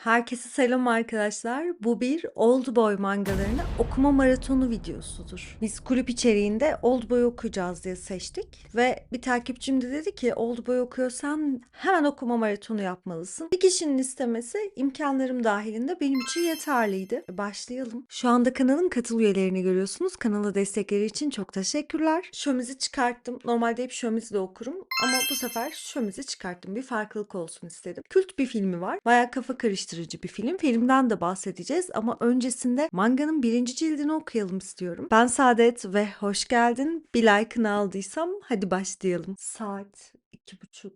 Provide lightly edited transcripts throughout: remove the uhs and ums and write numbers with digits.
Herkese selam arkadaşlar. Bu bir Oldboy mangalarını okuma maratonu videosudur. Biz kulüp içeriğinde Oldboy okuyacağız diye seçtik ve bir takipçim de dedi ki Oldboy okuyorsan hemen okuma maratonu yapmalısın. Bir kişinin istemesi imkanlarım dahilinde benim için yeterliydi. Başlayalım. Şu anda kanalın katıl üyelerini görüyorsunuz. Kanala destekleri için çok teşekkürler. Şömizi çıkarttım. Normalde hep şömizi de okurum ama bu sefer şömizi çıkarttım. Bir farklılık olsun istedim. Kült bir filmi var. Bayağı kafa karıştırıcı bir film. Filmden de bahsedeceğiz ama öncesinde manganın birinci cildini okuyalım istiyorum. Ben Saadet ve hoş geldin. Bir like'ını aldıysam hadi başlayalım. Saat 2:30.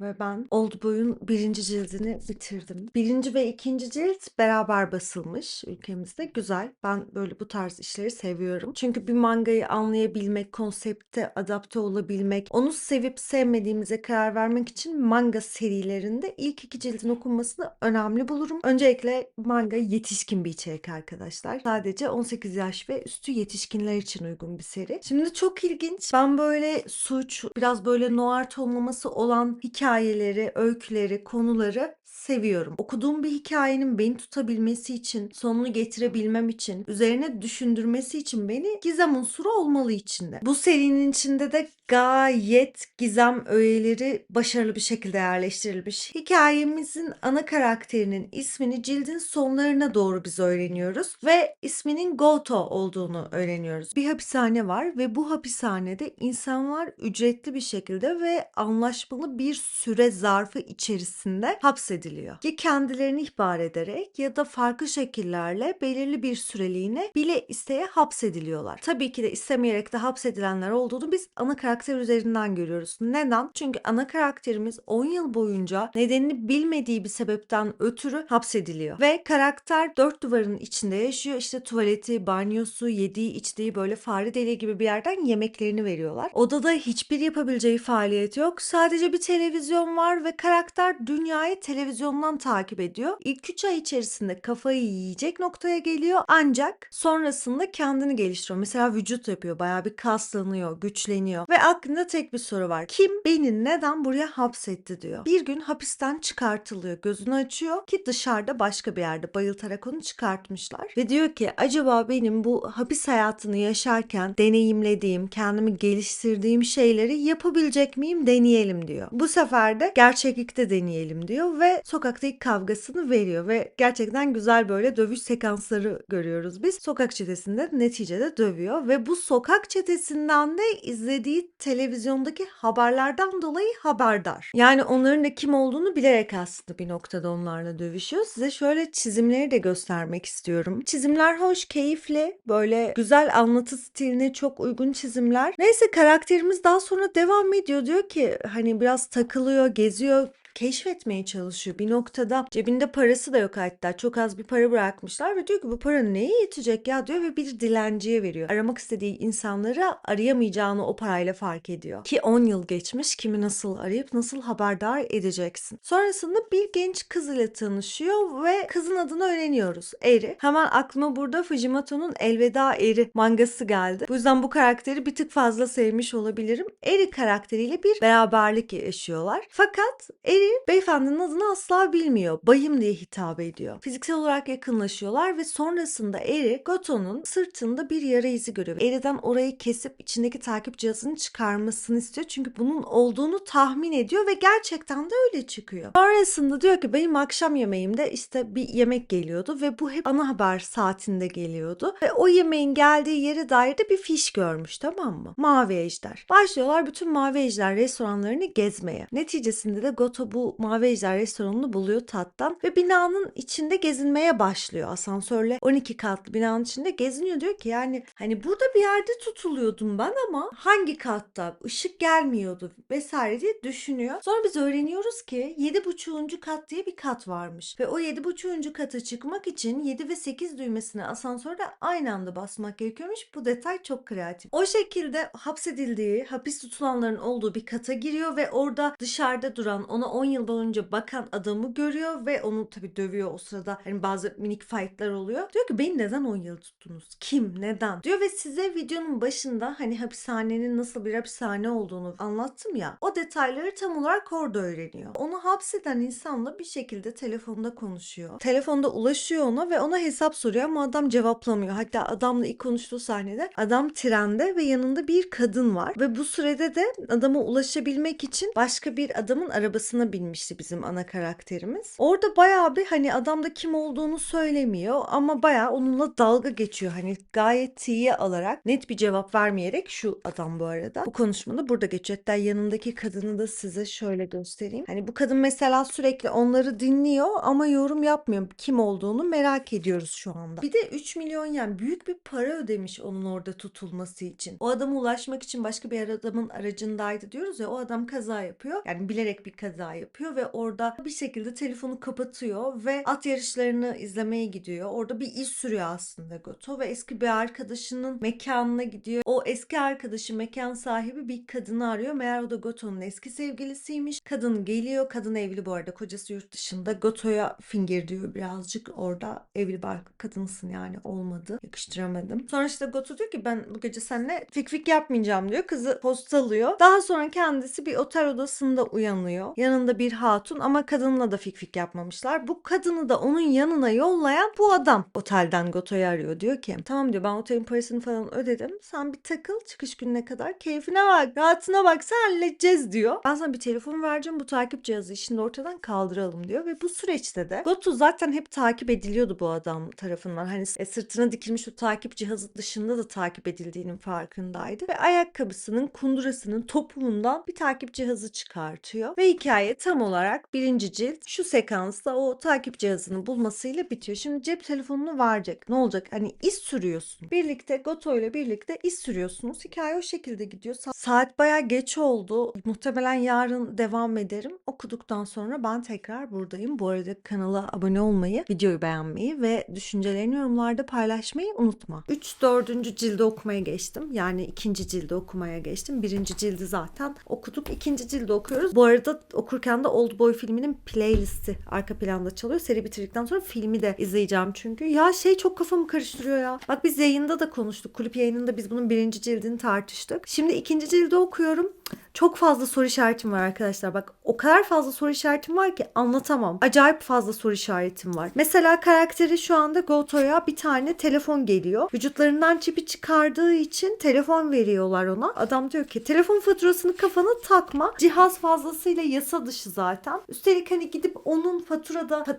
Ve ben Oldboy'un birinci cildini bitirdim. Birinci ve ikinci cilt beraber basılmış ülkemizde. Güzel. Ben böyle bu tarz işleri seviyorum. Çünkü bir mangayı anlayabilmek, konsepte adapte olabilmek, onu sevip sevmediğimize karar vermek için manga serilerinde ilk iki cildin okunmasını önemli bulurum. Öncelikle manga yetişkin bir içerik arkadaşlar. Sadece 18 yaş ve üstü yetişkinler için uygun bir seri. Şimdi çok ilginç. Ben böyle suç, biraz böyle noir tonlaması olan hikayeleri, öyküleri, konuları seviyorum. Okuduğum bir hikayenin beni tutabilmesi için, sonunu getirebilmem için, üzerine düşündürmesi için beni gizem unsuru olmalı içinde. Bu serinin içinde de gayet gizem öğeleri başarılı bir şekilde yerleştirilmiş. Hikayemizin ana karakterinin ismini cildin sonlarına doğru biz öğreniyoruz ve isminin Goto olduğunu öğreniyoruz. Bir hapishane var ve bu hapishanede insanlar ücretli bir şekilde ve anlaşmalı bir süre zarfı içerisinde hapsediliyor. Ya kendilerini ihbar ederek ya da farklı şekillerle belirli bir süreliğine bile isteye hapsediliyorlar. Tabii ki de istemeyerek de hapsedilenler olduğunu biz ana karakter üzerinden görüyoruz. Neden? Çünkü ana karakterimiz 10 yıl boyunca nedenini bilmediği bir sebepten ötürü hapsediliyor. Ve karakter dört duvarın içinde yaşıyor. İşte tuvaleti, banyosu, yediği, içtiği böyle fare deliği gibi bir yerden yemeklerini veriyorlar. Odada hiçbir yapabileceği faaliyet yok. Sadece bir televizyon var ve karakter dünyayı televizyondan takip ediyor. İlk 3 ay içerisinde kafayı yiyecek noktaya geliyor ancak sonrasında kendini geliştiriyor. Mesela vücut yapıyor, bayağı bir kaslanıyor, güçleniyor ve aklında tek bir soru var. Kim beni neden buraya hapsetti diyor. Bir gün hapisten çıkartılıyor, gözünü açıyor ki dışarıda başka bir yerde bayıltarak onu çıkartmışlar ve diyor ki acaba benim bu hapis hayatını yaşarken deneyimlediğim, kendimi geliştirdiğim şeyleri yapabilecek miyim, deneyelim diyor. Bu sefer de gerçeklikte deneyelim diyor ve sokakta ilk kavgasını veriyor ve gerçekten güzel böyle dövüş sekansları görüyoruz biz. Sokak çetesinde neticede dövüyor ve bu sokak çetesinden de izlediği televizyondaki haberlerden dolayı haberdar. Yani onların da kim olduğunu bilerek aslında bir noktada onlarla dövüşüyor. Size şöyle çizimleri de göstermek istiyorum. Çizimler hoş, keyifli, böyle güzel anlatı stiline çok uygun çizimler. Neyse karakterimiz daha sonra devam ediyor. Diyor ki hani biraz takılıyor, geziyor, keşfetmeye çalışıyor. Bir noktada cebinde parası da yok hatta. Çok az bir para bırakmışlar ve diyor ki bu para neye yetecek ya diyor ve bir dilenciye veriyor. Aramak istediği insanları arayamayacağını o parayla fark ediyor. Ki 10 yıl geçmiş, kimi nasıl arayıp nasıl haberdar edeceksin. Sonrasında bir genç kız ile tanışıyor ve kızın adını öğreniyoruz. Eri. Hemen aklıma burada Fujimoto'nun Elveda Eri mangası geldi. Bu yüzden bu karakteri bir tık fazla sevmiş olabilirim. Eri karakteriyle bir beraberlik yaşıyorlar. Fakat Eri beyefendinin adını asla bilmiyor. Bayım diye hitap ediyor. Fiziksel olarak yakınlaşıyorlar ve sonrasında Eri Goto'nun sırtında bir yara izi görüyor. Eri'den orayı kesip içindeki takip cihazını çıkarmasını istiyor. Çünkü bunun olduğunu tahmin ediyor ve gerçekten de öyle çıkıyor. Sonrasında diyor ki benim akşam yemeğimde işte bir yemek geliyordu ve bu hep ana haber saatinde geliyordu. Ve o yemeğin geldiği yere dair de bir fiş görmüş, tamam mı? Mavi Ejder. Başlıyorlar bütün Mavi Ejder restoranlarını gezmeye. Neticesinde de Goto bu Mavi Ejder restoranını buluyor tattan ve binanın içinde gezinmeye başlıyor. Asansörle 12 katlı binanın içinde geziniyor. Diyor ki yani hani burada bir yerde tutuluyordum ben ama hangi katta? Işık gelmiyordu vesaire diye düşünüyor. Sonra biz öğreniyoruz ki 7,5. kat diye bir kat varmış ve o 7,5. kata çıkmak için 7 ve 8 düğmesine asansörde aynı anda basmak gerekiyormuş. Bu detay çok kreatif. O şekilde hapsedildiği, hapis tutulanların olduğu bir kata giriyor ve orada dışarıda duran ona 10 yıldan önce bakan adamı görüyor ve onu tabii dövüyor o sırada. Hani bazı minik fight'lar oluyor. Diyor ki beni neden 10 yıl tuttunuz? Kim? Neden? Diyor ve size videonun başında hani hapishanenin nasıl bir hapishane olduğunu anlattım ya. O detayları tam olarak orada öğreniyor. Onu hapseden insanla bir şekilde telefonda konuşuyor. Telefonda ulaşıyor ona ve ona hesap soruyor ama adam cevaplamıyor. Hatta adamla ilk konuştuğu sahnede adam trende ve yanında bir kadın var ve bu sürede de adama ulaşabilmek için başka bir adamın arabasına binmişti bizim ana karakterimiz. Orada bayağı bir hani adam da kim olduğunu söylemiyor ama bayağı onunla dalga geçiyor. Hani gayet tiye alarak net bir cevap vermeyerek şu adam bu arada. Bu konuşmada burada geçiyor. Hatta yanındaki kadını da size şöyle göstereyim. Hani bu kadın mesela sürekli onları dinliyor ama yorum yapmıyor. Kim olduğunu merak ediyoruz şu anda. Bir de 3 milyon yen büyük bir para ödemiş onun orada tutulması için. O adama ulaşmak için başka bir adamın aracındaydı diyoruz ya, o adam kaza yapıyor. Yani bilerek bir kaza yapıyor ve orada bir şekilde telefonu kapatıyor ve at yarışlarını izlemeye gidiyor. Orada bir iz sürüyor aslında Goto ve eski bir arkadaşının mekanına gidiyor. O eski arkadaşı, mekan sahibi bir kadını arıyor. Meğer o da Goto'nun eski sevgilisiymiş. Kadın geliyor. Kadın evli bu arada. Kocası yurt dışında. Goto'ya finger diyor birazcık. Orada evli bir kadınsın yani, olmadı. Yakıştıramadım. Sonra işte Goto diyor ki ben bu gece seninle fik fik yapmayacağım diyor. Kızı postalıyor. Daha sonra kendisi bir otel odasında uyanıyor. Yanında bir hatun ama kadınla da fik fik yapmamışlar. Bu kadını da onun yanına yollayan bu adam otelden Goto'yu arıyor. Diyor ki tamam diyor, ben otelin parasını falan ödedim. Sen bir takıl, çıkış gününe kadar keyfine bak, rahatına bak, sen halledeceğiz diyor. Ben sana bir telefon vereceğim, bu takip cihazı işini ortadan kaldıralım diyor ve bu süreçte de Goto zaten hep takip ediliyordu bu adam tarafından. Hani sırtına dikilmiş o takip cihazı dışında da takip edildiğinin farkındaydı ve ayakkabısının kundurasının topuğundan bir takip cihazı çıkartıyor ve hikaye tam olarak birinci cilt şu sekansta o takip cihazını bulmasıyla bitiyor. Şimdi cep telefonunu verecek. Ne olacak? Hani iz sürüyorsun. Birlikte Goto ile birlikte iz sürüyorsunuz. Hikaye o şekilde gidiyor. Saat bayağı geç oldu. Muhtemelen yarın devam ederim. Okuduktan sonra ben tekrar buradayım. Bu arada kanala abone olmayı, videoyu beğenmeyi ve düşüncelerini yorumlarda paylaşmayı unutma. 3-4. cildi okumaya geçtim. Yani 2. cildi okumaya geçtim. 1. cildi zaten okuduk. 2. cildi okuyoruz. Bu arada okurken de Oldboy filminin playlisti arka planda çalıyor. Seri bitirdikten sonra filmi de izleyeceğim çünkü. Ya çok kafamı karıştırıyor ya. Bak biz yayında da konuştuk. Kulüp yayınında biz bunun 1. cildini tartıştık. Şimdi 2. cildi okuyorum. Çok fazla soru işaretim var arkadaşlar. Bak o kadar fazla soru işaretim var ki anlatamam. Acayip fazla soru işaretim var. Mesela karakteri şu anda Goto'ya bir tane telefon geliyor. Vücutlarından çipi çıkardığı için telefon veriyorlar ona. Adam diyor ki telefon faturasını kafana takma. Cihaz fazlasıyla yasa dışı zaten. Üstelik hani gidip onun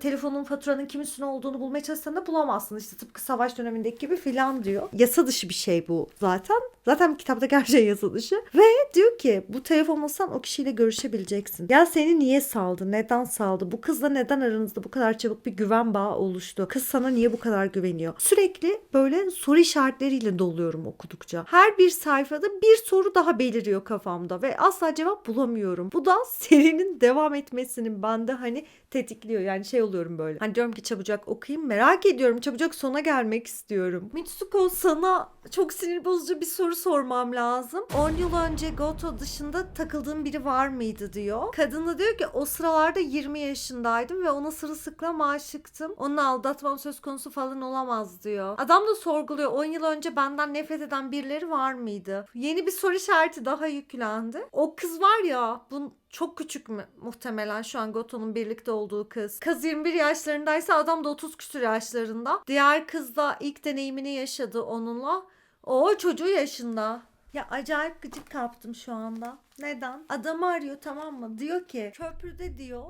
telefonun faturanın kimin üstüne olduğunu bulmaya çalışsan da bulamazsın. İşte tıpkı savaş dönemindeki gibi filan diyor. Yasa dışı bir şey bu zaten. Zaten kitaptaki her şey yasa dışı. Ve diyor ki bu telefon olsan o kişiyle görüşebileceksin. Ya seni niye saldı? Neden saldı? Bu kızla neden aranızda bu kadar çabuk bir güven bağı oluştu? Kız sana niye bu kadar güveniyor? Sürekli böyle soru işaretleriyle doluyorum okudukça. Her bir sayfada bir soru daha beliriyor kafamda ve asla cevap bulamıyorum. Bu da serinin devam etmesinin bende hani tetikliyor. Yani oluyorum böyle. Hani diyorum ki çabucak okuyayım. Merak ediyorum. Çabucak sona gelmek istiyorum. Mitsuko, sana çok sinir bozucu bir soru sormam lazım. 10 yıl önce Goto dışında takıldığın biri var mıydı diyor. Kadın da diyor ki o sıralarda 20 yaşındaydım ve ona sırılsıklam aşıktım. Onunla aldatmam söz konusu falan olamaz diyor. Adam da sorguluyor. 10 yıl önce benden nefret eden birileri var mıydı? Yeni bir soru işareti daha yüklendi. O kız var ya, çok küçük muhtemelen şu an Goto'nun birlikte olduğu kız. Kız 21 yaşlarındaysa adam da 30 küsur yaşlarında. Diğer kız da ilk deneyimini yaşadı onunla. O çocuğu yaşında. Ya acayip gıcık kaptım şu anda. Neden? Adamı arıyor, tamam mı? Diyor ki köprüde diyor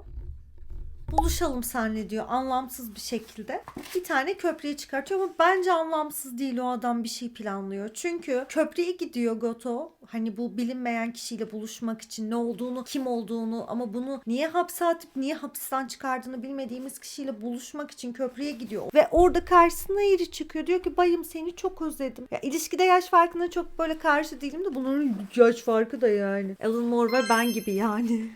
buluşalım seninle diyor anlamsız bir şekilde. Bir tane köprüye çıkartıyor ama bence anlamsız değil, o adam bir şey planlıyor. Çünkü köprüye gidiyor Goto. Hani bu bilinmeyen kişiyle buluşmak için, ne olduğunu, kim olduğunu ama bunu niye hapse atıp niye hapisten çıkardığını bilmediğimiz kişiyle buluşmak için köprüye gidiyor. Ve orada karşısına iri çıkıyor. Diyor ki bayım seni çok özledim. Ya ilişkide yaş farkına çok böyle karşı değilim de bunların yaş farkı da yani. Alan Moore ve ben gibi yani.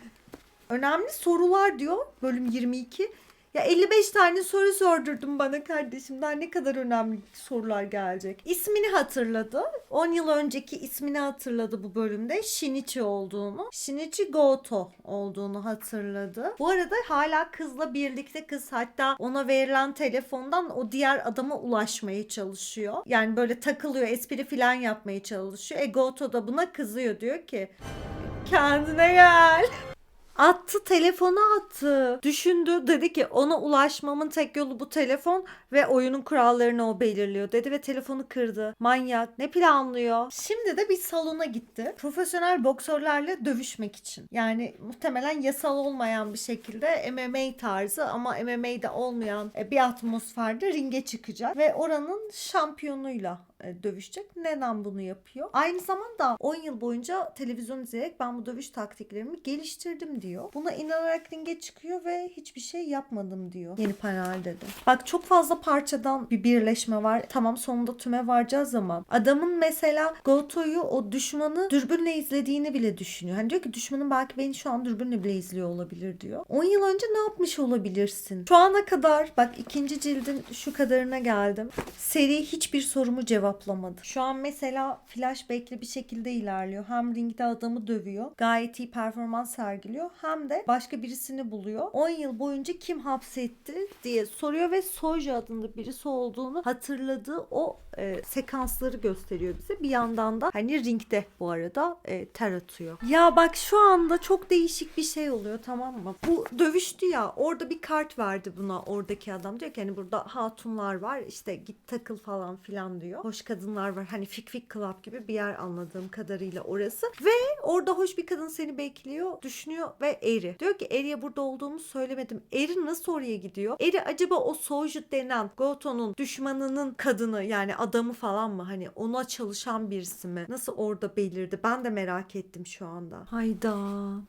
Önemli sorular diyor bölüm 22. Ya 55 tane soru sordurdun bana kardeşim. Daha ne kadar önemli sorular gelecek. İsmini hatırladı. 10 yıl önceki ismini hatırladı bu bölümde. Shinichi olduğunu. Shinichi Goto olduğunu hatırladı. Bu arada hala kızla birlikte, kız hatta ona verilen telefondan o diğer adama ulaşmaya çalışıyor. Yani böyle takılıyor, espri falan yapmaya çalışıyor. Goto da buna kızıyor, diyor ki kendine gel. Attı, telefonu attı. Düşündü, dedi ki ona ulaşmamın tek yolu bu telefon ve oyunun kurallarını o belirliyor dedi ve telefonu kırdı. Manyak, ne planlıyor? Şimdi de bir salona gitti. Profesyonel boksörlerle dövüşmek için. Yani muhtemelen yasal olmayan bir şekilde MMA tarzı ama MMA'de olmayan bir atmosferde ringe çıkacak ve oranın şampiyonuyla dövüşecek. Neden bunu yapıyor? Aynı zamanda 10 yıl boyunca televizyon izleyerek ben bu dövüş taktiklerimi geliştirdim diyor. Buna inanarak ringe çıkıyor ve hiçbir şey yapmadım diyor. Yeni panel dedi. Bak, çok fazla parçadan bir birleşme var. Tamam, sonunda tüme varacağız ama adamın mesela Goto'yu, o düşmanı dürbünle izlediğini bile düşünüyor. Hani diyor ki düşmanın belki beni şu an dürbünle bile izliyor olabilir diyor. 10 yıl önce ne yapmış olabilirsin? Şu ana kadar bak, ikinci cildin şu kadarına geldim. Seri hiçbir sorumu cevaplamadı. Şu an mesela flashback'li bir şekilde ilerliyor. Hem ringde adamı dövüyor. Gayet iyi performans sergiliyor. Hem de başka birisini buluyor. 10 yıl boyunca kim hapsetti diye soruyor ve Soji adında birisi olduğunu hatırladığı o sekansları gösteriyor bize. Bir yandan da hani ringde bu arada ter atıyor. Ya bak, şu anda çok değişik bir şey oluyor, tamam mı? Bu dövüştü ya, orada bir kart verdi buna oradaki adam. Diyor ki hani burada hatunlar var, işte git takıl falan filan diyor. Hoş kadınlar var, hani Fik Fik Club gibi bir yer anladığım kadarıyla orası. Ve orada hoş bir kadın seni bekliyor, düşünüyor ve Eri. Diyor ki Eri'ye burada olduğumu söylemedim. Eri nasıl oraya gidiyor? Eri acaba o Soju denen Goto'nun düşmanının kadını, yani adamı falan mı? Hani ona çalışan birisi mi? Nasıl orada belirdi? Ben de merak ettim şu anda. Hayda.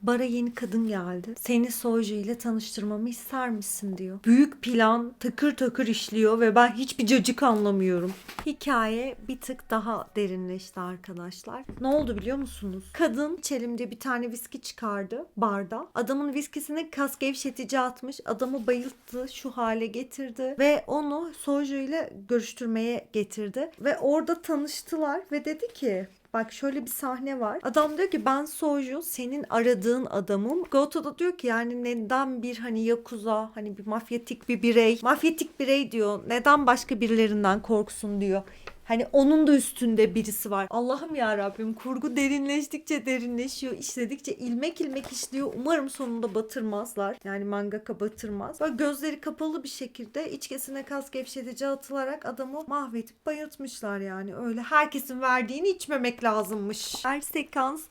Bara yeni kadın geldi. Seni Soju ile tanıştırmamı ister misin diyor. Büyük plan takır takır işliyor ve ben hiçbir cacık anlamıyorum. Hikaye bir tık daha derinleşti arkadaşlar. Ne oldu biliyor musunuz? Kadın içelim diye bir tane viski çıkardı barda. Adamın viskisine kas gevşetici atmış. Adamı bayılttı, şu hale getirdi ve onu Soju ile görüştürmeye getirdi. Ve orada tanıştılar ve dedi ki bak, şöyle bir sahne var. Adam diyor ki ben Soju, senin aradığın adamım. Goto da diyor ki yani neden bir hani yakuza, hani bir mafyatik bir birey. Mafyatik birey diyor. Neden başka birilerinden korksun diyor. Hani onun da üstünde birisi var. Allah'ım ya Rabbim, kurgu derinleştikçe derinleşiyor. İşledikçe ilmek ilmek işliyor. Umarım sonunda batırmazlar. Yani mangaka batırmaz. Böyle gözleri kapalı bir şekilde içkisine kas gevşetici atılarak adamı mahvedip bayıltmışlar yani. Öyle herkesin verdiğini içmemek lazımmış. Her sekans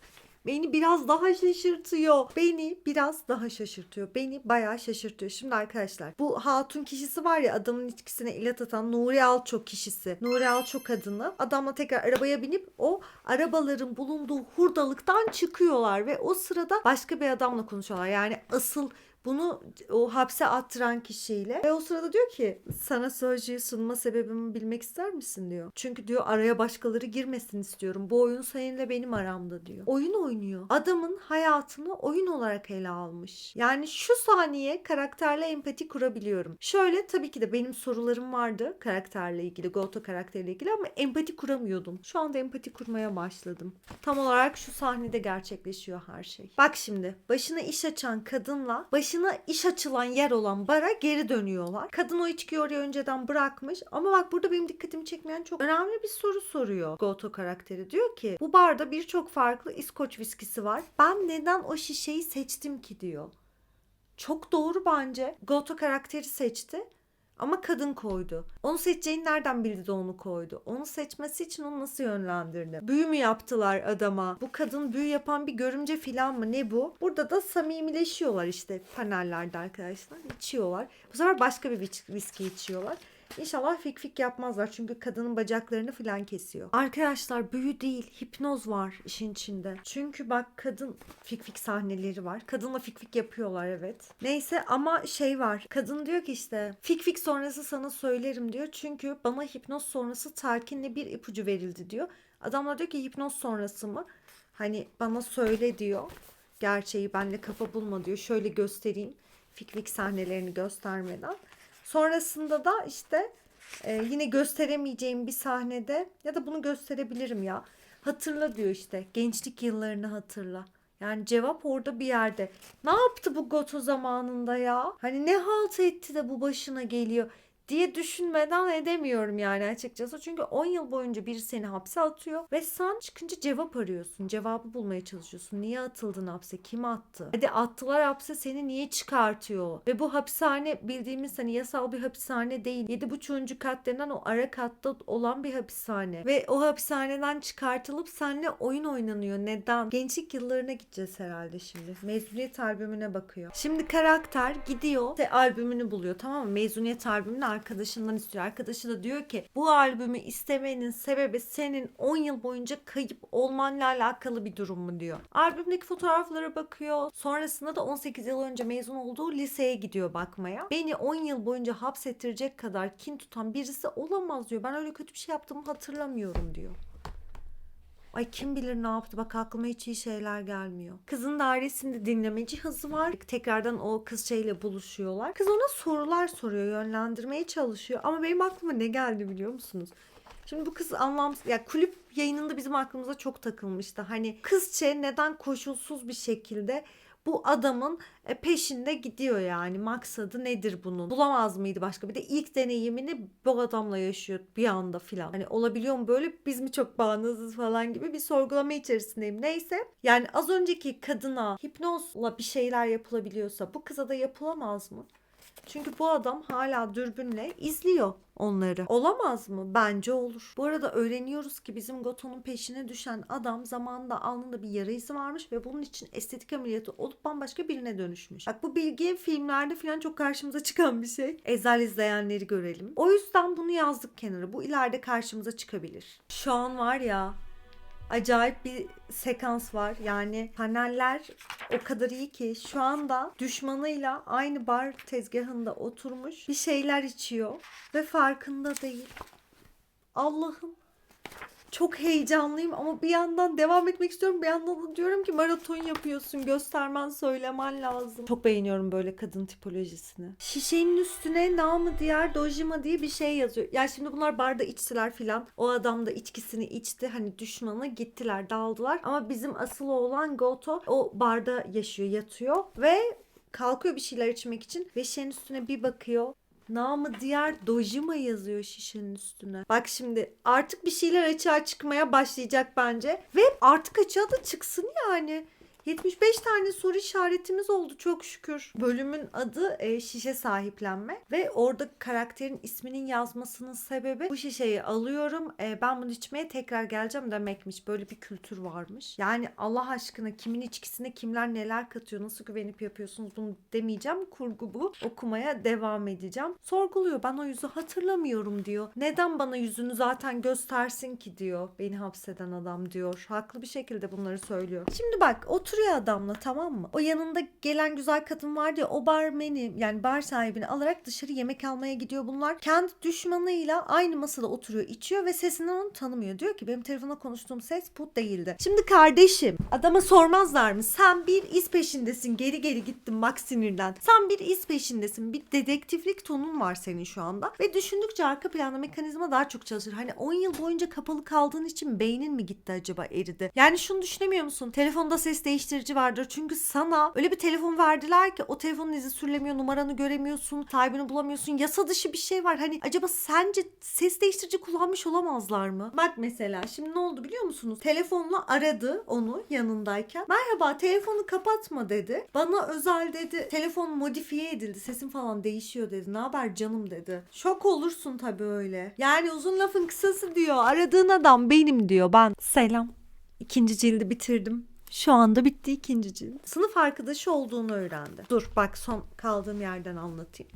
beni biraz daha şaşırtıyor. Beni bayağı şaşırtıyor. Şimdi arkadaşlar, bu hatun kişisi var ya, adamın içkisine ilaç atan Nuri Alço kişisi. Nuri Alço kadını. Adamla tekrar arabaya binip o arabaların bulunduğu hurdalıktan çıkıyorlar ve o sırada başka bir adamla konuşuyorlar. Yani asıl bunu o hapse attıran kişiyle. Ve o sırada diyor ki sana sözcüğü sunma sebebimi bilmek ister misin diyor. Çünkü diyor araya başkaları girmesin istiyorum. Bu oyun seninle benim aramda diyor. Oyun oynuyor. Adamın hayatını oyun olarak ele almış. Yani şu saniye karakterle empati kurabiliyorum. Şöyle, tabii ki de benim sorularım vardı karakterle ilgili, Goto karakteriyle ilgili, ama empati kuramıyordum. Şu anda empati kurmaya başladım. Tam olarak şu sahnede gerçekleşiyor her şey. Bak şimdi, başına iş açan kadınla başına iş açılan yer olan bara geri dönüyorlar. Kadın o içkiyi oraya önceden bırakmış ama bak, burada benim dikkatimi çekmeyen çok önemli bir soru soruyor Goto karakteri. Diyor ki bu barda birçok farklı İskoç viskisi var. Ben neden o şişeyi seçtim ki diyor. Çok doğru bence. Goto karakteri seçti. Ama kadın koydu. Onu seçeceğini nereden bildi de onu koydu? Onu seçmesi için onu nasıl yönlendirdi? Büyü mü yaptılar adama? Bu kadın büyü yapan bir görümce filan mı? Ne bu? Burada da samimileşiyorlar işte panellerde arkadaşlar. İçiyorlar. Bu sefer başka bir viski içiyorlar. İnşallah fik fik yapmazlar. Çünkü kadının bacaklarını falan kesiyor. Arkadaşlar, büyü değil, hipnoz var işin içinde. Çünkü bak, kadın fik fik sahneleri var. Kadınla fik fik yapıyorlar, evet. Neyse, ama şey var. Kadın diyor ki işte fik fik sonrası sana söylerim diyor. Çünkü bana hipnoz sonrası telkinle bir ipucu verildi diyor. Adamlar diyor ki hipnoz sonrası mı? Hani bana söyle diyor. Gerçeği benle kafa bulma diyor. Şöyle göstereyim. Fik sahnelerini göstermeden. Sonrasında da işte yine gösteremeyeceğim bir sahnede ya da bunu gösterebilirim ya. Hatırla diyor işte. Gençlik yıllarını hatırla. Yani cevap orada bir yerde. Ne yaptı bu Goto zamanında ya? Hani ne halt etti de bu başına geliyor diye düşünmeden edemiyorum yani açıkçası. Çünkü 10 yıl boyunca biri seni hapse atıyor ve sen çıkınca cevap arıyorsun. Cevabı bulmaya çalışıyorsun. Niye atıldın hapse? Kim attı? Hadi attılar hapse, seni niye çıkartıyor? Ve bu hapishane bildiğimiz hani yasal bir hapishane değil. 7,5. kat denen o ara katta olan bir hapishane. Ve o hapishaneden çıkartılıp seninle oyun oynanıyor. Neden? Gençlik yıllarına gideceğiz herhalde şimdi. Mezuniyet albümüne bakıyor. Şimdi karakter gidiyor ve albümünü buluyor, tamam mı? Mezuniyet albümünü arkadaşından istiyor. Arkadaşı da diyor ki bu albümü istemenin sebebi senin 10 yıl boyunca kayıp olmanla alakalı bir durum mu diyor. Albümdeki fotoğraflara bakıyor. Sonrasında da 18 yıl önce mezun olduğu liseye gidiyor bakmaya. Beni 10 yıl boyunca hapsettirecek kadar kin tutan birisi olamaz diyor. Ben öyle kötü bir şey yaptığımı hatırlamıyorum diyor. Ay kim bilir ne yaptı, bak aklıma hiç iyi şeyler gelmiyor. Kızın dairesinde dinleme cihazı var. Tekrardan o kız şeyle buluşuyorlar. Kız ona sorular soruyor, yönlendirmeye çalışıyor. Ama benim aklıma ne geldi biliyor musunuz? Şimdi bu kız anlamsız, ya kulüp yayınında bizim aklımıza çok takılmıştı. Hani kızça neden koşulsuz bir şekilde bu adamın peşinde gidiyor yani. Maksadı nedir bunun? Bulamaz mıydı başka? Bir de ilk deneyimini bu adamla yaşıyor bir anda filan. Hani olabiliyor mu böyle? Biz mi çok bağnazız falan gibi bir sorgulama içerisindeyim. Neyse. Yani az önceki kadına hipnozla bir şeyler yapılabiliyorsa bu kıza da yapılamaz mı? Çünkü bu adam hala dürbünle izliyor onları. Olamaz mı? Bence olur. Bu arada öğreniyoruz ki bizim Goto'nun peşine düşen adam zamanında alnında bir yara izi varmış ve bunun için estetik ameliyatı olup bambaşka birine dönüşmüş. Bak bu bilgi filmlerde falan çok karşımıza çıkan bir şey. Ezel izleyenleri görelim. O yüzden bunu yazdık kenara. Bu ileride karşımıza çıkabilir. Şu an var ya, acayip bir sekans var. Yani paneller o kadar iyi ki şu anda düşmanıyla aynı bar tezgahında oturmuş bir şeyler içiyor ve farkında değil. Allah'ım. Çok heyecanlıyım ama bir yandan devam etmek istiyorum. Bir yandan da diyorum ki maraton yapıyorsun. Göstermen, söylemen lazım. Çok beğeniyorum böyle kadın tipolojisini. Şişenin üstüne namı diğer Dojima diye bir şey yazıyor. Ya şimdi bunlar barda içtiler filan. O adam da içkisini içti. Hani düşmanı gittiler, dağıldılar. Ama bizim asıl olan Goto o barda yaşıyor, yatıyor ve kalkıyor bir şeyler içmek için ve şişenin üstüne bir bakıyor. Namı diğer Dojima yazıyor şişenin üstüne. Bak şimdi artık bir şeyler açığa çıkmaya başlayacak bence. Ve artık açığa da çıksın yani. 75 tane soru işaretimiz oldu çok şükür. Bölümün adı şişe sahiplenme ve orada karakterin isminin yazmasının sebebi bu şişeyi alıyorum, ben bunu içmeye tekrar geleceğim demekmiş. Böyle bir kültür varmış. Yani Allah aşkına kimin içkisine kimler neler katıyor, nasıl güvenip yapıyorsunuz bunu demeyeceğim. Kurgu bu. Okumaya devam edeceğim. Sorguluyor, ben o yüzü hatırlamıyorum diyor. Neden bana yüzünü zaten göstersin ki diyor. Beni hapseden adam diyor. Haklı bir şekilde bunları söylüyor. Şimdi bak oturuyor adamla, tamam mı? O yanında gelen güzel kadın vardı ya, o barmeni yani bar sahibini alarak dışarı yemek almaya gidiyor bunlar. Kendi düşmanıyla aynı masada oturuyor, içiyor ve sesinden onu tanımıyor. Diyor ki benim telefonda konuştuğum ses bu değildi. Şimdi kardeşim, adama sormazlar mı? Sen bir iz peşindesin. Geri geri gittim bak sinirden. Sen bir iz peşindesin. Bir dedektiflik tonun var senin şu anda. Ve düşündükçe arka planda mekanizma daha çok çalışır. Hani 10 yıl boyunca kapalı kaldığın için beynin mi gitti acaba, eridi? Yani şunu düşünemiyor musun? Telefonda ses değiştirici vardır. Çünkü sana öyle bir telefon verdiler ki o telefonun izi sürülemiyor, numaranı göremiyorsun, sahibini bulamıyorsun. Yasa dışı bir şey var. Hani acaba sence ses değiştirici kullanmış olamazlar mı? Bak mesela şimdi ne oldu biliyor musunuz? Telefonla aradı onu yanındayken. Merhaba, telefonu kapatma dedi. Bana özel dedi. Telefon modifiye edildi. Sesim falan değişiyor dedi. Ne haber canım dedi. Şok olursun tabii öyle. Yani uzun lafın kısası diyor. Aradığın adam benim diyor. Ben selam. 2. cildi bitirdim. Şu anda bitti 2. cilt. Sınıf arkadaşı olduğunu öğrendi. Dur bak son kaldığım yerden anlatayım.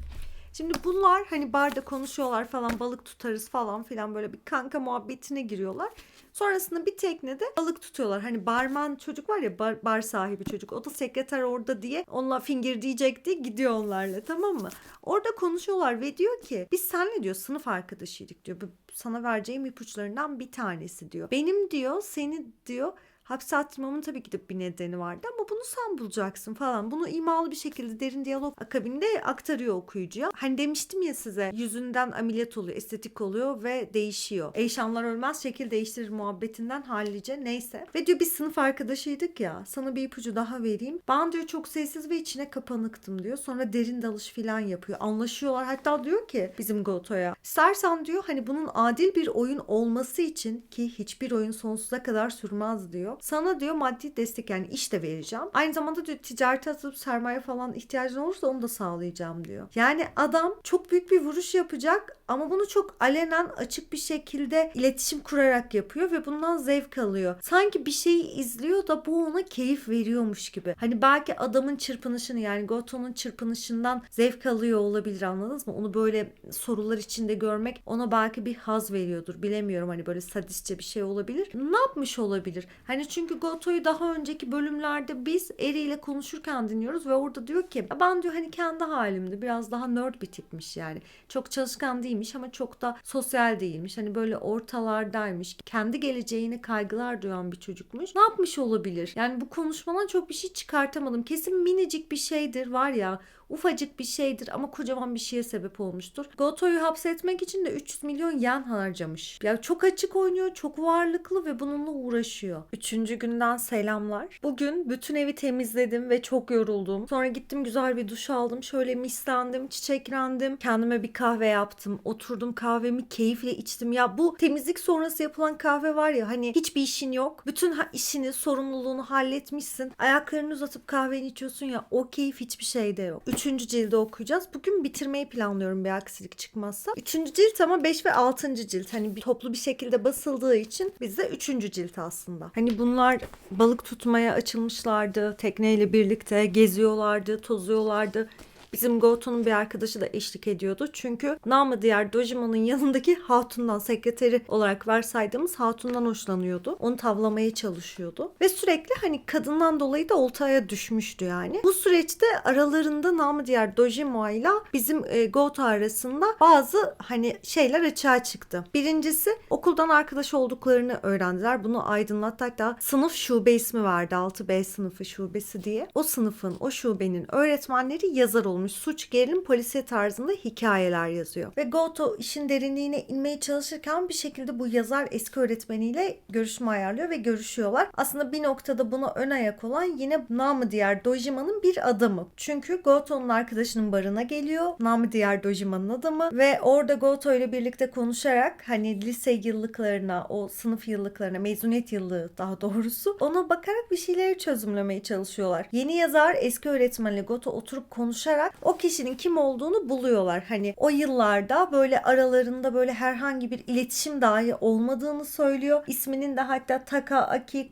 Şimdi bunlar hani barda konuşuyorlar falan, balık tutarız falan filan, böyle bir kanka muhabbetine giriyorlar. Sonrasında bir teknede balık tutuyorlar. Hani barman çocuk var ya, bar sahibi çocuk. O da sekreter orada diye onunla fingir diyecekti. Gidiyor onlarla, tamam mı? Orada konuşuyorlar ve diyor ki biz seninle diyor sınıf arkadaşıydık diyor. Sana vereceğim ipuçlarından bir tanesi diyor. Benim diyor seni diyor Hapse attırmamın tabii ki de bir nedeni vardı ama bunu sen bulacaksın falan. Bunu imalı bir şekilde derin diyalog akabinde aktarıyor okuyucuya. Hani demiştim ya size, yüzünden ameliyat oluyor, estetik oluyor ve değişiyor. Eyşanlar ölmez, şekil değiştirir muhabbetinden hallice, neyse. Ve diyor biz sınıf arkadaşıydık ya, sana bir ipucu daha vereyim. Ben diyor çok sessiz ve içine kapanıktım diyor. Sonra derin dalış filan yapıyor. Anlaşıyorlar. Hatta diyor ki bizim Goto'ya, İstersen diyor hani bunun adil bir oyun olması için, ki hiçbir oyun sonsuza kadar sürmez diyor, sana diyor maddi destek, yani iş de vereceğim. Aynı zamanda diyor ticarete atılıp sermaye falan ihtiyacın olursa onu da sağlayacağım diyor. Yani adam çok büyük bir vuruş yapacak ama bunu çok alenen, açık bir şekilde iletişim kurarak yapıyor ve bundan zevk alıyor. Sanki bir şeyi izliyor da bu ona keyif veriyormuş gibi. Hani belki adamın çırpınışını, yani Goto'nun çırpınışından zevk alıyor olabilir, anladınız mı? Onu böyle sorular içinde görmek ona belki bir haz veriyordur. Bilemiyorum, hani böyle sadistçe bir şey olabilir. Ne yapmış olabilir? Hani çünkü Goto'yu daha önceki bölümlerde biz Eri ile konuşurken dinliyoruz ve orada diyor ki ben diyor hani kendi halimde, biraz daha nerd bir tipmiş yani. Çok çalışkan değilmiş ama çok da sosyal değilmiş. Hani böyle ortalardaymış. Kendi geleceğine kaygılar duyan bir çocukmuş. Ne yapmış olabilir? Yani bu konuşmadan çok bir şey çıkartamadım. Kesin minicik bir şeydir var ya, ufacık bir şeydir ama kocaman bir şeye sebep olmuştur. Goto'yu hapsetmek için de 300 milyon yen harcamış. Ya çok açık oynuyor, çok varlıklı ve bununla uğraşıyor. 3. günden selamlar. Bugün bütün evi temizledim ve çok yoruldum. Sonra gittim güzel bir duş aldım. Şöyle mislendim, çiçeklendim. Kendime bir kahve yaptım. Oturdum kahvemi keyifle içtim. Ya bu temizlik sonrası yapılan kahve var ya, hani hiçbir işin yok. Bütün işini, sorumluluğunu halletmişsin. Ayaklarını uzatıp kahveni içiyorsun ya, o keyif hiçbir şeyde yok. 3. cildi okuyacağız. Bugün bitirmeyi planlıyorum bir aksilik çıkmazsa. 3. cilt ama 5 ve 6. cilt. Hani toplu bir şekilde basıldığı için bizde 3. cilt aslında. Hani bunlar balık tutmaya açılmışlardı. Tekneyle birlikte geziyorlardı, tozuyorlardı. Bizim Goto'nun bir arkadaşı da eşlik ediyordu. Çünkü namı diğer Dojima'nın yanındaki hatundan, sekreteri olarak varsaydığımız hatundan hoşlanıyordu. Onu tavlamaya çalışıyordu. Ve sürekli hani kadından dolayı da oltaya düşmüştü yani. Bu süreçte aralarında namı diğer Dojima ile bizim Goto arasında bazı hani şeyler açığa çıktı. Birincisi, okuldan arkadaş olduklarını öğrendiler. Bunu aydınlattı. Hatta sınıf şube ismi verdi. 6B sınıfı şubesi diye. O sınıfın, o şubenin öğretmenleri yazar olmuş. Suç, gerilim, polisiye tarzında hikayeler yazıyor. Ve Goto işin derinliğine inmeye çalışırken bir şekilde bu yazar eski öğretmeniyle görüşme ayarlıyor ve görüşüyorlar. Aslında bir noktada buna ön ayak olan yine namı diğer Dojima'nın bir adamı. Çünkü Goto'nun arkadaşının barına geliyor. Namı diğer Dojima'nın adamı ve orada Goto ile birlikte konuşarak hani lise yıllıklarına, o sınıf yıllıklarına, mezuniyet yıllığı daha doğrusu, ona bakarak bir şeyleri çözümlemeye çalışıyorlar. Yeni yazar eski öğretmenle Goto oturup konuşarak o kişinin kim olduğunu buluyorlar. Hani o yıllarda böyle aralarında böyle herhangi bir iletişim dahi olmadığını söylüyor. İsminin de hatta Takaki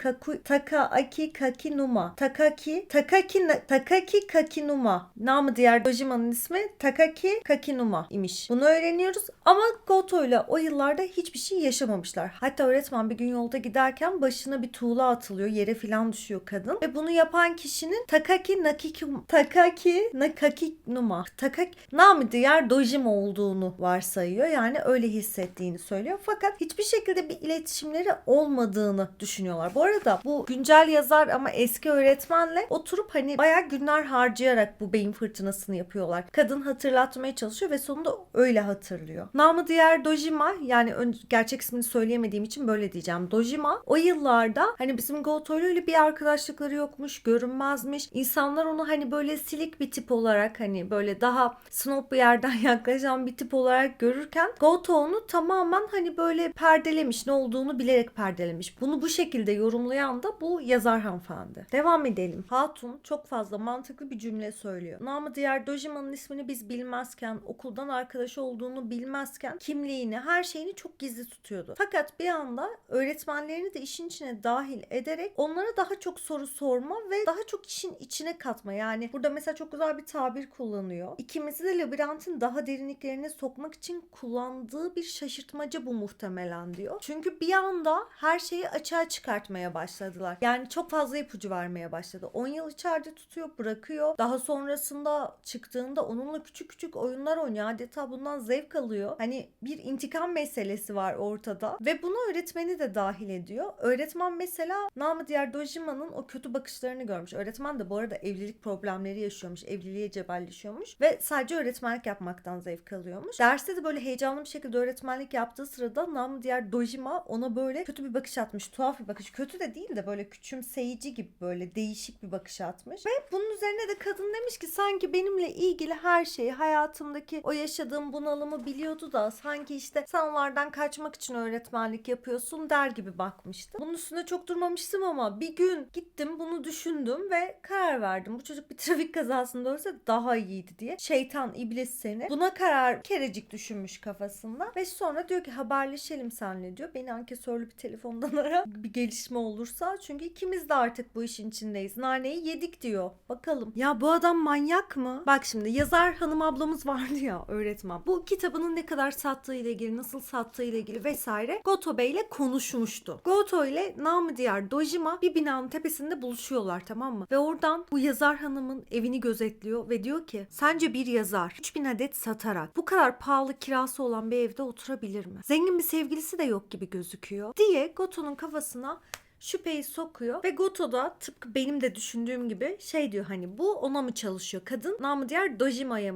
Kakinuma. Takaki Kakinuma. Namı diğer Dojima'nın ismi Takaki Kakinuma imiş. Bunu öğreniyoruz ama Goto ile o yıllarda hiçbir şey yaşamamışlar. Hatta öğretmen bir gün yolda giderken başına bir tuğla atılıyor. Yere filan düşüyor kadın. Ve bunu yapan kişinin Takaki Numa. Namı diğer Dojima olduğunu varsayıyor. Yani öyle hissettiğini söylüyor. Fakat hiçbir şekilde bir iletişimleri olmadığını düşünüyorlar. Bu arada bu güncel yazar ama eski öğretmenle oturup hani bayağı günler harcayarak bu beyin fırtınasını yapıyorlar. Kadın hatırlatmaya çalışıyor ve sonunda öyle hatırlıyor. Namı diğer Dojima, yani gerçek ismini söyleyemediğim için böyle diyeceğim. Dojima o yıllarda hani bizim Goto'yla öyle bir arkadaşlıkları yokmuş, görünmezmiş. İnsanlar onu hani böyle silik bir tip olarak, hani böyle daha snob bir yerden yaklaşan bir tip olarak görürken Goto onu tamamen hani böyle perdelemiş, ne olduğunu bilerek perdelemiş. Bunu bu şekilde yorumlayan da bu yazar hanımefendi. Devam edelim. Hatun çok fazla mantıklı bir cümle söylüyor. Namı diğer Dojima'nın ismini biz bilmezken, okuldan arkadaş olduğunu bilmezken kimliğini, her şeyini çok gizli tutuyordu. Fakat bir anda öğretmenlerini de işin içine dahil ederek onlara daha çok soru sorma ve daha çok işin içine katma. Yani burada mesela çok güzel bir tabir tabir kullanıyor. İkimizi de labirentin daha derinliklerine sokmak için kullandığı bir şaşırtmaca bu muhtemelen diyor. Çünkü bir anda her şeyi açığa çıkartmaya başladılar. Yani çok fazla ipucu vermeye başladı. 10 yıl içeride tutuyor, bırakıyor. Daha sonrasında çıktığında onunla küçük küçük oyunlar oynuyor. Adeta bundan zevk alıyor. Hani bir intikam meselesi var ortada. Ve bunu öğretmeni de dahil ediyor. Öğretmen mesela namı diğer Dojima'nın o kötü bakışlarını görmüş. Öğretmen de bu arada evlilik problemleri yaşıyormuş. Evliliğe cebelleşiyormuş. Ve sadece öğretmenlik yapmaktan zevk alıyormuş. Derste de böyle heyecanlı bir şekilde öğretmenlik yaptığı sırada namı diğer Dojima ona böyle kötü bir bakış atmış. Tuhaf bir bakış. Kötü de değil de böyle küçümseyici gibi böyle değişik bir bakış atmış. Ve bunun üzerine de kadın demiş ki sanki benimle ilgili her şeyi, hayatımdaki o yaşadığım bunalımı biliyordu da sanki işte sen onlardan kaçmak için öğretmenlik yapıyorsun der gibi bakmıştı. Bunun üstüne çok durmamıştım ama bir gün gittim bunu düşündüm ve karar verdim. Bu çocuk bir trafik kazasında ölse daha iyiydi diye. Şeytan, iblis seni. Buna karar kerecik düşünmüş kafasında ve sonra diyor ki haberleşelim seninle diyor. Beni ankesörlü bir telefondan ara bir gelişme olursa çünkü ikimiz de artık bu işin içindeyiz. Naneyi yedik diyor. Bakalım. Ya bu adam manyak mı? Bak şimdi yazar hanım ablamız vardı ya öğretmen. Bu kitabının ne kadar sattığı ile ilgili, nasıl sattığı ile ilgili vesaire Goto Bey ile konuşmuştu. Goto ile namı diğer Dojima bir binanın tepesinde buluşuyorlar, tamam mı? Ve oradan bu yazar hanımın evini gözetliyor ve diyor ki sence bir yazar 3000 adet satarak bu kadar pahalı kirası olan bir evde oturabilir mi? Zengin bir sevgilisi de yok gibi gözüküyor diye Goto'nun kafasına şüpheyi sokuyor ve Goto da tıpkı benim de düşündüğüm gibi şey diyor, hani bu ona mı çalışıyor? Kadın namı diğer Dojima'ya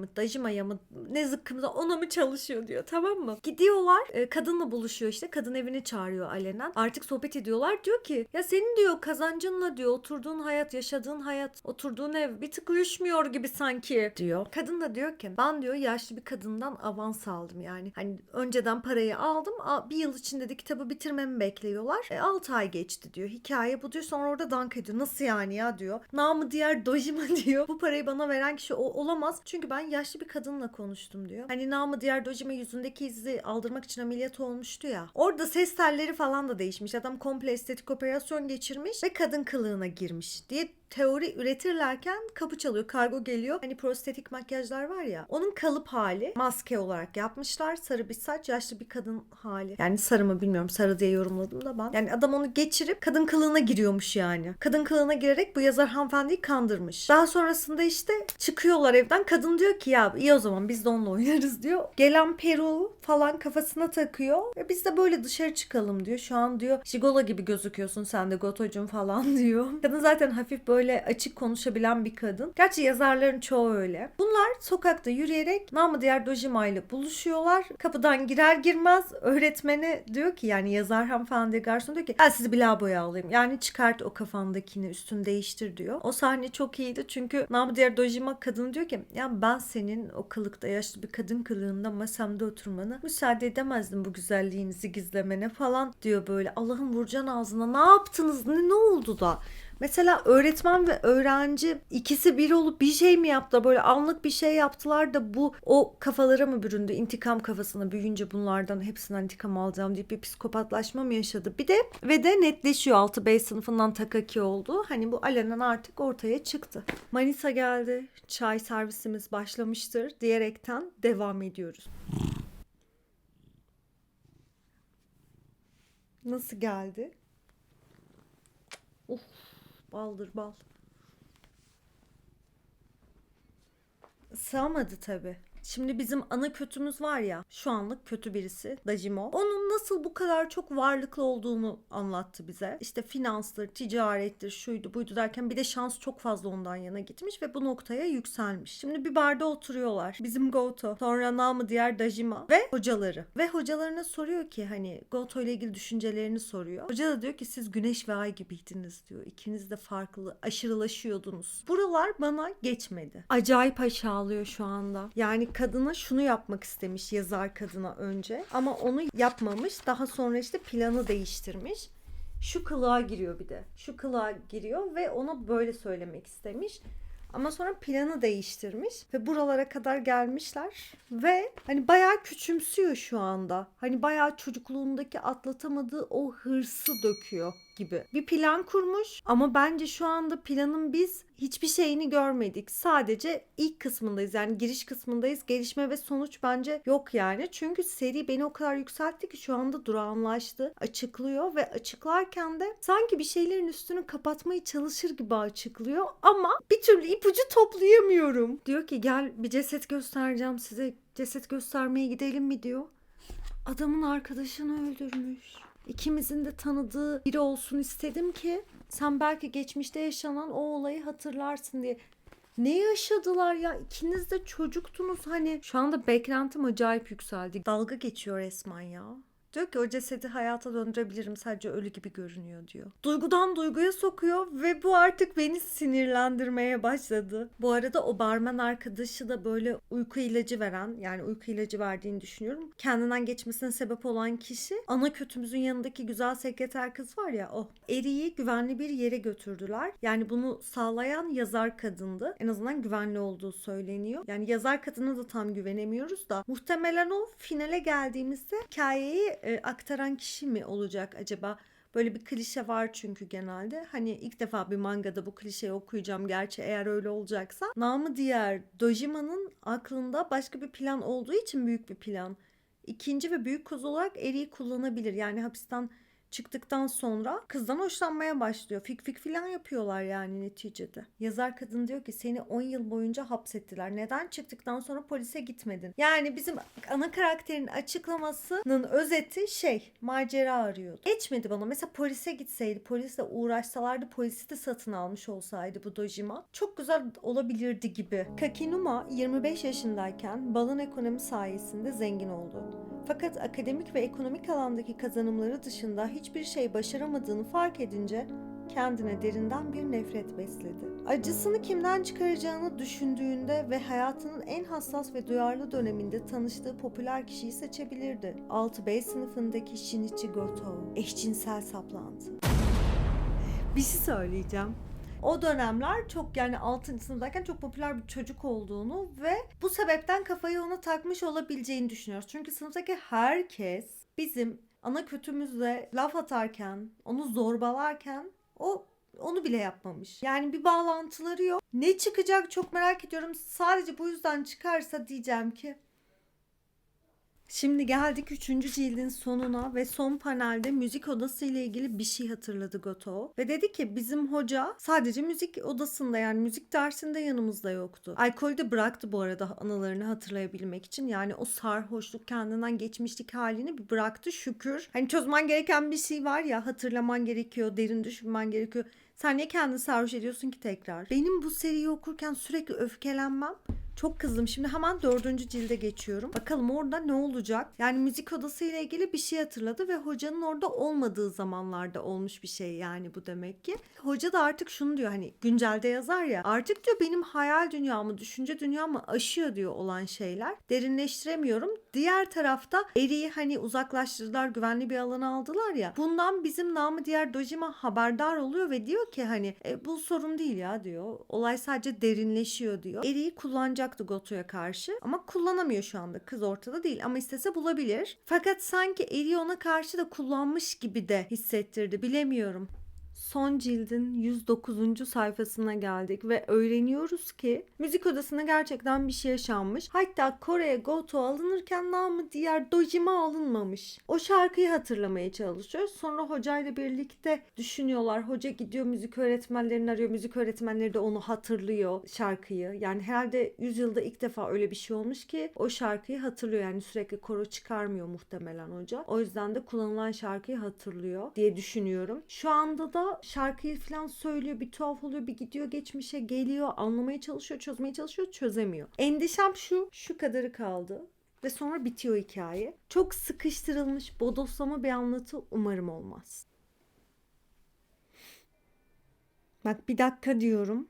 mı ne zıkkımda ona mı çalışıyor diyor, tamam mı? Gidiyorlar kadınla buluşuyor, işte kadın evine çağırıyor alenen. Artık sohbet ediyorlar, diyor ki ya senin diyor kazancınla diyor oturduğun hayat, yaşadığın hayat, oturduğun ev bir tık uyuşmuyor gibi sanki diyor. Kadın da diyor ki ben diyor yaşlı bir kadından avans aldım, yani hani önceden parayı aldım, bir yıl içinde de kitabı bitirmemi bekliyorlar. 6 ay geçti diyor. Hikaye bu diyor. Sonra orada dank ediyor. Nasıl yani ya diyor. Namı diğer Dojima diyor. Bu parayı bana veren kişi olamaz. Çünkü ben yaşlı bir kadınla konuştum diyor. Hani namı diğer Dojima yüzündeki izi aldırmak için ameliyat olmuştu ya. Orada ses telleri falan da değişmiş. Adam komple estetik operasyon geçirmiş ve kadın kılığına girmiş diye teori üretirlerken kapı çalıyor. Kargo geliyor. Hani prostetik makyajlar var ya. Onun kalıp hali maske olarak yapmışlar. Sarı bir saç, yaşlı bir kadın hali. Yani sarı mı bilmiyorum. Sarı diye yorumladım da ben. Yani adam onu geçirip kadın kılığına giriyormuş yani. Kadın kılığına girerek bu yazar hanımefendiyi kandırmış. Daha sonrasında işte çıkıyorlar evden. Kadın diyor ki ya iyi o zaman biz de onunla oynarız diyor. Gelen peruğu falan kafasına takıyor ve biz de böyle dışarı çıkalım diyor. Şu an diyor Jigola gibi gözüküyorsun sen de Goto'cum falan diyor. Kadın zaten hafif böyle açık konuşabilen bir kadın. Gerçi yazarların çoğu öyle. Bunlar sokakta yürüyerek namı diğer Dojima ile buluşuyorlar. Kapıdan girer girmez öğretmene diyor ki, yani yazar hanımefendi garson diyor ki gel sizi bir lavaboya alayım. Yani çıkart o kafandakini, üstünü değiştir diyor. O sahne çok iyiydi çünkü namı diğer Dojima kadın diyor ki ya ben senin o kılıkta yaşlı bir kadın kılığında masamda oturmanı müsaade edemezdim, bu güzelliğinizi gizlemene falan diyor böyle. Allah'ım vuracaksın ağzına, ne yaptınız, ne oldu da? Mesela öğretmen ve öğrenci ikisi bir olup bir şey mi yaptı? Böyle anlık bir şey yaptılar da bu o kafalara mı büründü? İntikam kafasına büyüyünce bunlardan hepsinden intikam alacağım deyip bir psikopatlaşma mı yaşadı? Bir de ve de netleşiyor 6B sınıfından Takaki oldu. Hani bu alenen artık ortaya çıktı. Manisa geldi. Çay servisimiz başlamıştır diyerekten devam ediyoruz. Nasıl geldi? Of, baldır bal. Sığamadı tabii. Şimdi bizim ana kötümüz var ya, şu anlık kötü birisi Dajimo. Onun nasıl bu kadar çok varlıklı olduğunu anlattı bize. İşte finanstır, ticarettir, şuydu buydu derken bir de şans çok fazla ondan yana gitmiş ve bu noktaya yükselmiş. Şimdi bir barda oturuyorlar. Bizim Goto, sonra namı diğer Dajima ve hocaları. Ve hocalarına soruyor ki hani Goto ile ilgili düşüncelerini soruyor. Hoca da diyor ki siz güneş ve ay gibiydiniz diyor. İkiniz de farklı, aşırılaşıyordunuz. Buralar bana geçmedi. Acayip aşağılıyor şu anda. Yani kadına şunu yapmak istemiş yazar kadına önce ama onu yapmamış. Daha sonra işte planı değiştirmiş. Şu kılığa giriyor bir de. Şu kılığa giriyor ve ona böyle söylemek istemiş. Ama sonra planı değiştirmiş ve buralara kadar gelmişler ve hani bayağı küçümsüyor şu anda. Hani bayağı çocukluğundaki atlatamadığı o hırsı döküyor gibi bir plan kurmuş ama bence şu anda planın biz hiçbir şeyini görmedik. Sadece ilk kısmındayız, yani giriş kısmındayız. Gelişme ve sonuç bence yok yani. Çünkü seri beni o kadar yükseltti ki şu anda durağanlaştı. Açıklıyor ve açıklarken de sanki bir şeylerin üstünü kapatmaya çalışır gibi açıklıyor ama bir türlü ipucu toplayamıyorum. Diyor ki gel bir ceset göstereceğim size. Ceset göstermeye gidelim mi diyor. Adamın arkadaşını öldürmüş. İkimizin de tanıdığı biri olsun istedim ki sen belki geçmişte yaşanan o olayı hatırlarsın diye. Ne yaşadılar ya? İkiniz de çocuktunuz hani. Şu anda beklentim acayip yükseldi. Dalga geçiyor resmen ya. Diyor ki o cesedi hayata döndürebilirim, sadece ölü gibi görünüyor diyor. Duygudan duyguya sokuyor ve bu artık beni sinirlendirmeye başladı. Bu arada o barmen arkadaşı da böyle uyku ilacı veren, yani uyku ilacı verdiğini düşünüyorum. Kendinden geçmesine sebep olan kişi ana kötümüzün yanındaki güzel sekreter kız var ya, o. Eri'yi güvenli bir yere götürdüler. Yani bunu sağlayan yazar kadındı. En azından güvenli olduğu söyleniyor. Yani yazar kadına da tam güvenemiyoruz da muhtemelen o finale geldiğimizde hikayeyi aktaran kişi mi olacak acaba? Böyle bir klişe var çünkü genelde. Hani ilk defa bir mangada bu klişeyi okuyacağım. Gerçi eğer öyle olacaksa. Namı diğer Dojima'nın aklında başka bir plan olduğu için büyük bir plan. İkinci ve büyük koz olarak Eri'yi kullanabilir. Yani hapisten çıktıktan sonra kızdan hoşlanmaya başlıyor. Fik fik filan yapıyorlar yani neticede. Yazar kadın diyor ki seni 10 yıl boyunca hapsettiler. Neden çıktıktan sonra polise gitmedin? Yani bizim ana karakterin açıklamasının özeti macera arıyordu. Geçmedi bana. Mesela polise gitseydi, polisle uğraşsalardı, polisi de satın almış olsaydı bu Dojima çok güzel olabilirdi gibi. Kakinuma 25 yaşındayken balon ekonomi sayesinde zengin oldu. Fakat akademik ve ekonomik alandaki kazanımları dışında hiçbir şey başaramadığını fark edince kendine derinden bir nefret besledi. Acısını kimden çıkaracağını düşündüğünde ve hayatının en hassas ve duyarlı döneminde tanıştığı popüler kişiyi seçebilirdi. 6B sınıfındaki Shinichi Goto. Eşcinsel saplantı. Bir şey söyleyeceğim. O dönemler çok, yani 6. sınıftayken çok popüler bir çocuk olduğunu ve bu sebepten kafayı ona takmış olabileceğini düşünüyoruz. Çünkü sınıftaki herkes bizim ana kötümüzle laf atarken, onu zorbalarken onu bile yapmamış. Yani bir bağlantıları yok. Ne çıkacak çok merak ediyorum. Sadece bu yüzden çıkarsa diyeceğim ki şimdi geldik 3. cildin sonuna ve son panelde müzik odası ile ilgili bir şey hatırladı Goto. Ve dedi ki bizim hoca sadece müzik odasında, yani müzik dersinde yanımızda yoktu. Alkolü de bıraktı bu arada anılarını hatırlayabilmek için. Yani o sarhoşluk, kendinden geçmişlik halini bir bıraktı şükür. Hani çözmen gereken bir şey var ya, hatırlaman gerekiyor, derin düşünmen gerekiyor. Sen niye kendini sarhoş ediyorsun ki tekrar? Benim bu seriyi okurken sürekli öfkelenmem. Çok kızdım. Şimdi hemen 4. cilde geçiyorum. Bakalım orada ne olacak? Yani müzik odası ile ilgili bir şey hatırladı ve hocanın orada olmadığı zamanlarda olmuş bir şey yani bu demek ki. Hoca da artık şunu diyor, hani güncelde yazar ya, artık diyor benim hayal dünyamı, düşünce dünyamı aşıyor diyor olan şeyler. Derinleştiremiyorum. Diğer tarafta Eri'yi hani uzaklaştırdılar, güvenli bir alana aldılar ya. Bundan bizim namı diğer Dojima haberdar oluyor ve diyor ki hani bu sorun değil ya diyor. Olay sadece derinleşiyor diyor. Eri'yi kullanacaktı Goto'ya karşı ama kullanamıyor şu anda. Kız ortada değil ama istese bulabilir. Fakat sanki Eri'yi ona karşı da kullanmış gibi de hissettirdi. Bilemiyorum. Son cildin 109. sayfasına geldik ve öğreniyoruz ki müzik odasında gerçekten bir şey yaşanmış. Hatta Kore'ye Goto alınırken namı diğer Dojima alınmamış. O şarkıyı hatırlamaya çalışıyor. Sonra hocayla birlikte düşünüyorlar. Hoca gidiyor müzik öğretmenlerini arıyor. Müzik öğretmenleri de onu hatırlıyor, şarkıyı. Yani herhalde 100 yılda ilk defa öyle bir şey olmuş ki o şarkıyı hatırlıyor. Yani sürekli koro çıkarmıyor muhtemelen hoca. O yüzden de kullanılan şarkıyı hatırlıyor diye düşünüyorum. Şu anda da şarkıyı falan söylüyor, bir tuhaf oluyor, bir gidiyor geçmişe geliyor, anlamaya çalışıyor, çözmeye çalışıyor, çözemiyor. Endişem şu kadarı kaldı ve sonra bitiyor hikaye. Çok sıkıştırılmış, bodoslama bir anlatı umarım olmaz. Bak bir dakika diyorum.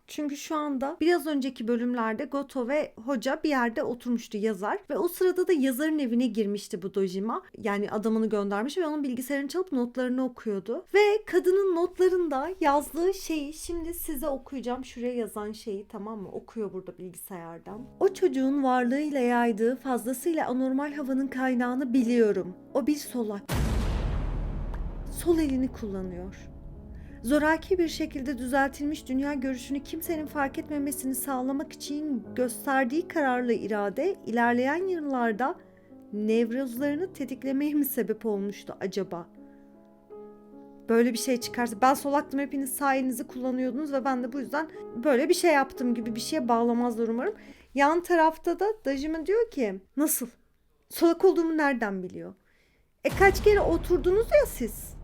Çünkü şu anda biraz önceki bölümlerde Goto ve hoca bir yerde oturmuştu, yazar. Ve o sırada da yazarın evine girmişti bu Dojima. Yani adamını göndermiş ve onun bilgisayarını çalıp notlarını okuyordu. Ve kadının notlarında yazdığı şeyi şimdi size okuyacağım. Şuraya yazan şeyi, tamam mı? Okuyor burada bilgisayardan. O çocuğun varlığıyla yaydığı fazlasıyla anormal havanın kaynağını biliyorum. O bir solak. sol elini kullanıyor. Zoraki bir şekilde düzeltilmiş dünya görüşünü kimsenin fark etmemesini sağlamak için gösterdiği kararlı irade ilerleyen yıllarda nevrozlarını tetiklemeye mi sebep olmuştu acaba? Böyle bir şey çıkarsa, ben sol aklım hepiniz sağ elinizi kullanıyordunuz ve ben de bu yüzden böyle bir şey yaptım gibi bir şeye bağlamazlar umarım. Yan tarafta da Dajima diyor ki nasıl? Solak olduğumu nereden biliyor? Kaç kere oturdunuz ya siz?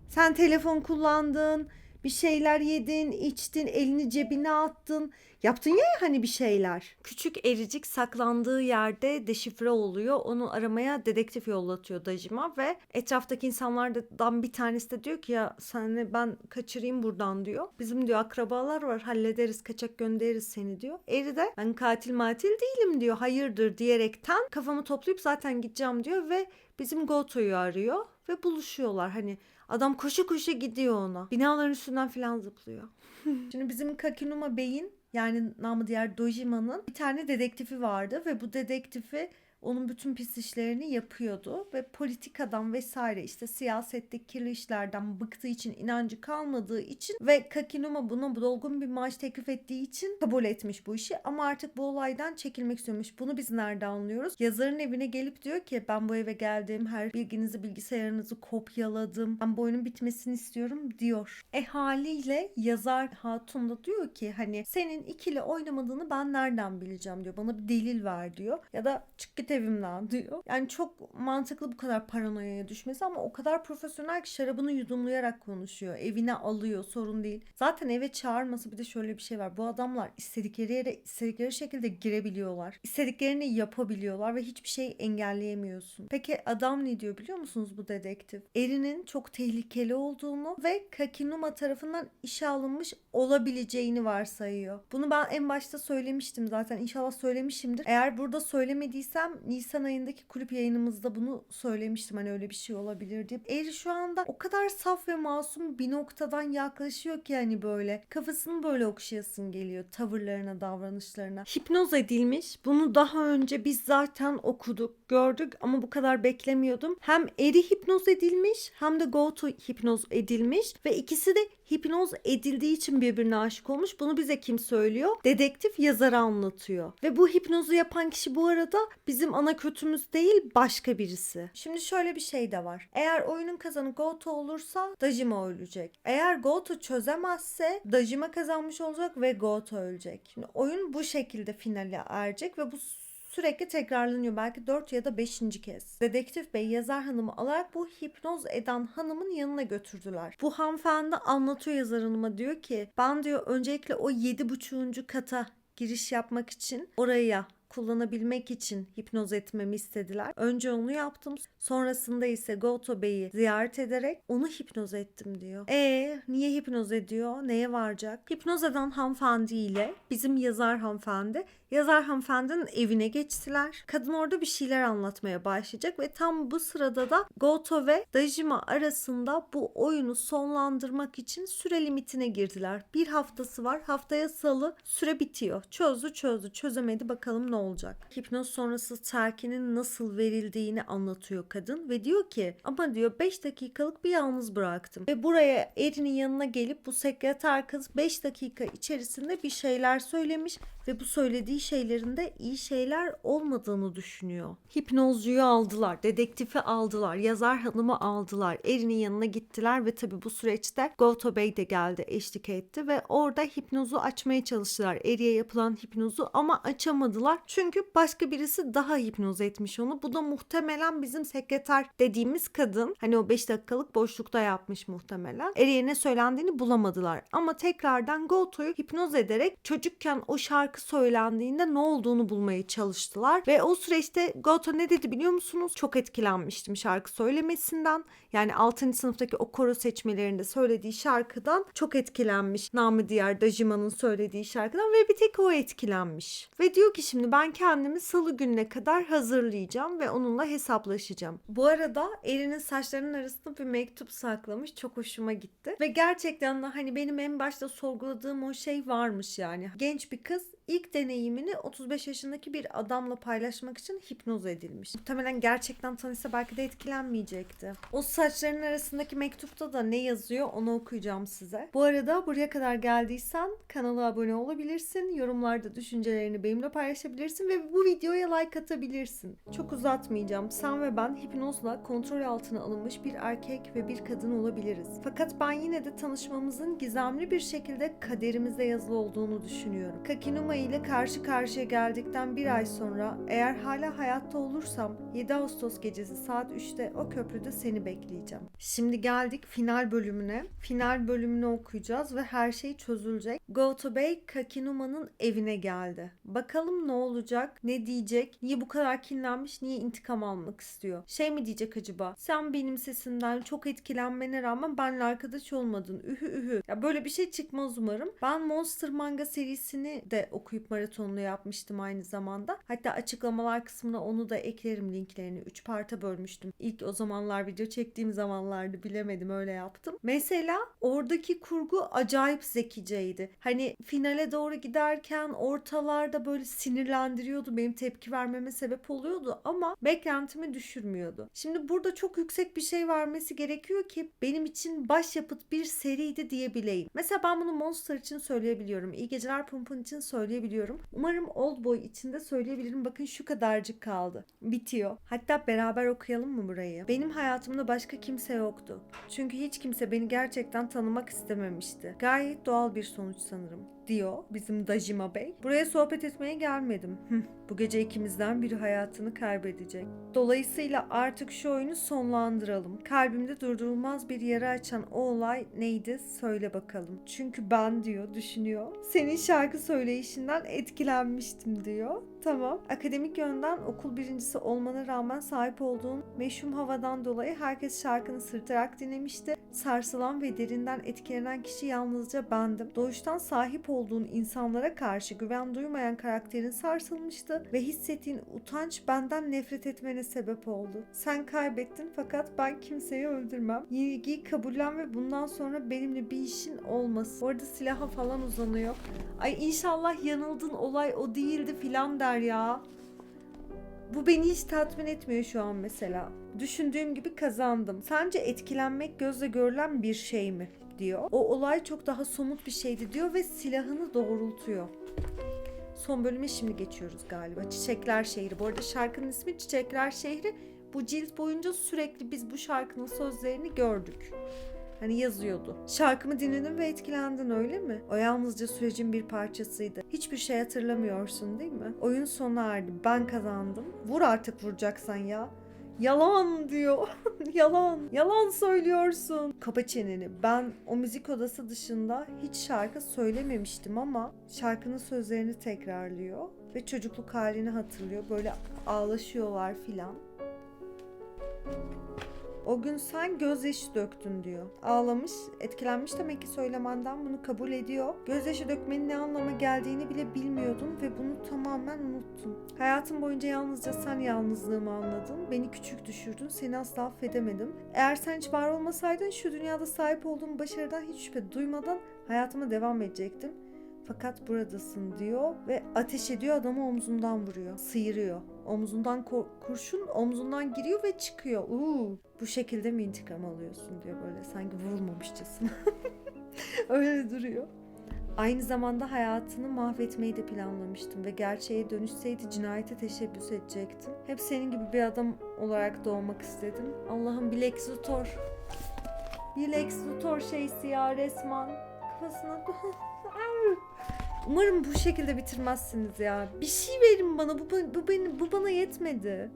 Sen telefon kullandın, bir şeyler yedin, içtin, elini cebine attın. Yaptın ya hani bir şeyler. Küçük ericik saklandığı yerde deşifre oluyor. Onu aramaya dedektif yollatıyor Dajima ve etraftaki insanlardan bir tanesi de diyor ki ya seni ben kaçırayım buradan diyor. Bizim diyor akrabalar var, hallederiz, kaçak göndeririz seni diyor. Eri de ben katil matil değilim diyor, hayırdır diyerekten kafamı toplayıp zaten gideceğim diyor ve bizim Goto'yu arıyor ve buluşuyorlar. Hani adam koşu koşu gidiyor ona. Binaların üstünden falan zıplıyor. Şimdi bizim Kakinuma Bey'in, yani namı diğer Dojima'nın bir tane dedektifi vardı ve bu dedektifi onun bütün pis işlerini yapıyordu ve politikadan vesaire işte siyasetteki kirli işlerden bıktığı için, inancı kalmadığı için ve Kakinuma buna dolgun bir maaş teklif ettiği için kabul etmiş bu işi ama artık bu olaydan çekilmek istiyormuş. Bunu biz nerede anlıyoruz? Yazarın evine gelip diyor ki ben bu eve geldim, her bilginizi, bilgisayarınızı kopyaladım, ben bu oyunun bitmesini istiyorum diyor. Haliyle yazar hatun da diyor ki hani senin ikili oynamadığını ben nereden bileceğim diyor, bana bir delil ver diyor ya da çık git evimden diyor. Yani çok mantıklı bu kadar paranoyaya düşmesi ama o kadar profesyonel ki şarabını yudumlayarak konuşuyor. Evine alıyor, sorun değil. Zaten eve çağırması, bir de şöyle bir şey var. Bu adamlar istedikleri yere istedikleri şekilde girebiliyorlar. İstediklerini yapabiliyorlar ve hiçbir şey engelleyemiyorsun. Peki adam ne diyor biliyor musunuz bu dedektif? Erinin çok tehlikeli olduğunu ve Kakinuma tarafından işe alınmış olabileceğini varsayıyor. Bunu ben en başta söylemiştim zaten. İnşallah söylemişimdir. Eğer burada söylemediysem Nisan ayındaki kulüp yayınımızda bunu söylemiştim. Hani öyle bir şey olabilir diye. Eri şu anda o kadar saf ve masum bir noktadan yaklaşıyor ki hani böyle kafasını böyle okşayasın geliyor tavırlarına, davranışlarına. Hipnoz edilmiş. Bunu daha önce biz zaten okuduk, gördük ama bu kadar beklemiyordum. Hem Eri hipnoz edilmiş hem de Goto hipnoz edilmiş ve ikisi de hipnoz edildiği için birbirine aşık olmuş. Bunu bize kim söylüyor? Dedektif yazarı anlatıyor. Ve bu hipnozu yapan kişi bu arada bizim ana kötümüz değil, başka birisi. Şimdi şöyle bir şey de var. Eğer oyunun kazanı Goto olursa Dajima ölecek. Eğer Goto çözemezse Dajima kazanmış olacak ve Goto ölecek. Şimdi oyun bu şekilde finale erecek ve bu sürekli tekrarlanıyor. Belki 4 ya da 5. kez. Dedektif Bey yazar hanımı alarak bu hipnoz eden hanımın yanına götürdüler. Bu hanımefendi anlatıyor yazar hanıma, diyor ki ben diyor öncelikle o 7,5. kata giriş yapmak için oraya kullanabilmek için hipnoz etmemi istediler. Önce onu yaptım. Sonrasında ise Goto Bey'i ziyaret ederek onu hipnoz ettim diyor. Niye hipnoz ediyor? Neye varacak? Hipnoz eden hanımefendi ile bizim yazar hanımefendinin evine geçtiler. Kadın orada bir şeyler anlatmaya başlayacak ve tam bu sırada da Goto ve Dajima arasında bu oyunu sonlandırmak için süre limitine girdiler. Bir haftası var. Haftaya salı süre bitiyor. Çözemedi, bakalım ne olacak. Hipnoz sonrası telkinin nasıl verildiğini anlatıyor kadın ve diyor ki ama diyor 5 dakikalık bir yalnız bıraktım ve buraya Erin'in yanına gelip bu sekreter kız 5 dakika içerisinde bir şeyler söylemiş ve bu söylediği şeylerin de iyi şeyler olmadığını düşünüyor. Hipnozcuyu aldılar, dedektifi aldılar, yazar hanımı aldılar, Erin'in yanına gittiler ve tabii bu süreçte Goto Bey de geldi, eşlik etti ve orada hipnozu açmaya çalıştılar. Eri'ye yapılan hipnozu ama açamadılar. Çünkü başka birisi daha hipnoz etmiş onu. Bu da muhtemelen bizim sekreter dediğimiz kadın. Hani o 5 dakikalık boşlukta yapmış muhtemelen. Eri'ye ne söylendiğini bulamadılar. Ama tekrardan Goto'yu hipnoz ederek çocukken o şarkı söylendiğinde ne olduğunu bulmaya çalıştılar. Ve o süreçte Goto ne dedi biliyor musunuz? Çok etkilenmiştim şarkı söylemesinden. Yani 6. sınıftaki o koro seçmelerinde söylediği şarkıdan çok etkilenmiş. Namı diğer Dajima'nın söylediği şarkıdan ve bir tek o etkilenmiş. Ve diyor ki şimdi ben kendimi salı gününe kadar hazırlayacağım ve onunla hesaplaşacağım. Bu arada Erin'in saçlarının arasında bir mektup saklamış. Çok hoşuma gitti. Ve gerçekten de hani benim en başta sorguladığım o şey varmış yani. Genç bir kız ilk deneyimini 35 yaşındaki bir adamla paylaşmak için hipnoz edilmiş. Muhtemelen gerçekten tanışsa belki de etkilenmeyecekti. O saçların arasındaki mektupta da ne yazıyor onu okuyacağım size. Bu arada buraya kadar geldiysen kanala abone olabilirsin. Yorumlarda düşüncelerini benimle paylaşabilirsin ve bu videoya like atabilirsin. Çok uzatmayacağım. Sen ve ben hipnozla kontrol altına alınmış bir erkek ve bir kadın olabiliriz. Fakat ben yine de tanışmamızın gizemli bir şekilde kaderimizde yazılı olduğunu düşünüyorum. Kakinuma ile karşı karşıya geldikten bir ay sonra eğer hala hayatta olursam 7 Ağustos gecesi saat 3'te o köprüde seni bekleyeceğim. Şimdi geldik final bölümüne. Final bölümünü okuyacağız ve her şey çözülecek. Goto Bey Kakinuma'nın evine geldi. Bakalım ne olacak, ne diyecek, niye bu kadar kinlenmiş, niye intikam almak istiyor? Şey mi diyecek acaba? Sen benim sesimden çok etkilenmene rağmen benimle arkadaş olmadın. Ühü ühü. Ya böyle bir şey çıkmaz umarım. Ben Monster manga serisini de okuyup maratonlu yapmıştım aynı zamanda. Hatta açıklamalar kısmına onu da eklerim linklerini. 3 parta bölmüştüm. İlk o zamanlar video çektiğim zamanlardı, bilemedim, öyle yaptım. Mesela oradaki kurgu acayip zekiceydi. Hani finale doğru giderken ortalarda böyle sinirlendiriyordu. Benim tepki vermeme sebep oluyordu ama beklentimi düşürmüyordu. Şimdi burada çok yüksek bir şey vermesi gerekiyor ki benim için başyapıt bir seriydi diyebileyim. Mesela ben bunu Monster için söyleyebiliyorum. İyi Geceler Pumpun için söyleyebiliyorum. Umarım Oldboy için de söyleyebilirim. Bakın şu kadarcık kaldı. Bitiyor. Hatta beraber okuyalım mı burayı? Benim hayatımda başka kimse yoktu. Çünkü hiç kimse beni gerçekten tanımak istememişti. Gayet doğal bir sonuç sanırım, diyor bizim Dajima Bey. Buraya sohbet etmeye gelmedim. Bu gece ikimizden biri hayatını kaybedecek. Dolayısıyla artık şu oyunu sonlandıralım. Kalbimde durdurulmaz bir yara açan o olay neydi? Söyle bakalım. Çünkü ben, diyor, düşünüyor. Senin şarkı söyleyişinden etkilenmiştim, diyor. Tamam. Akademik yönden okul birincisi olmana rağmen sahip olduğun meşhum havadan dolayı herkes şarkını sırıtarak dinlemişti. Sarsılan ve derinden etkilenen kişi yalnızca bendim. Doğuştan sahip olduğun insanlara karşı güven duymayan karakterin sarsılmıştı ve hissettiğin utanç benden nefret etmene sebep oldu. Sen kaybettin fakat ben kimseyi öldürmem. Yenilgiyi kabullen ve bundan sonra benimle bir işin olmasın. Orada silaha falan uzanıyor. Ay inşallah yanıldın, olay o değildi filan der ya. Bu beni hiç tatmin etmiyor şu an mesela. Düşündüğüm gibi kazandım. Sence etkilenmek gözle görülen bir şey mi? Diyor. O olay çok daha somut bir şeydi, diyor ve silahını doğrultuyor. Son bölüme şimdi geçiyoruz galiba. Çiçekler Şehri. Bu arada şarkının ismi Çiçekler Şehri. Bu cilt boyunca sürekli biz bu şarkının sözlerini gördük. Hani yazıyordu. Şarkımı dinledin ve etkilendin, öyle mi? O yalnızca sürecin bir parçasıydı. Hiçbir şey hatırlamıyorsun değil mi? Oyun sona erdi. Ben kazandım. Vur artık vuracaksan ya. Yalan diyor. Yalan. Yalan söylüyorsun. Kapa çeneni. Ben o müzik odası dışında hiç şarkı söylememiştim ama şarkının sözlerini tekrarlıyor ve çocukluk halini hatırlıyor. Böyle ağlaşıyorlar filan. O gün sen gözyaşı döktün, diyor. Ağlamış, etkilenmiş demek ki söylemenden, bunu kabul ediyor. Gözyaşı dökmenin ne anlama geldiğini bile bilmiyordum ve bunu tamamen unuttum. Hayatım boyunca yalnızca sen yalnızlığımı anladın. Beni küçük düşürdün, seni asla affedemedim. Eğer sen hiç var olmasaydın şu dünyada sahip olduğum başarıdan hiç şüphe duymadan hayatıma devam edecektim. Fakat buradasın, diyor ve ateş ediyor, adamı omzundan vuruyor. Sıyırıyor. Omzundan kurşun omzundan giriyor ve çıkıyor. Bu şekilde mi intikam alıyorsun, diyor böyle sanki vurulmamışçasına. Öyle duruyor. Aynı zamanda hayatını mahvetmeyi de planlamıştım ve gerçeğe dönüşseydi cinayete teşebbüs edecektim. Hep senin gibi bir adam olarak doğmak istedim. Allah'ım, bir Lex Luthor. Bir Lex Luthor şeysi ya resmen. Kafasına... Umarım bu şekilde bitirmezsiniz ya. Bir şey verin bana. Bu bana yetmedi.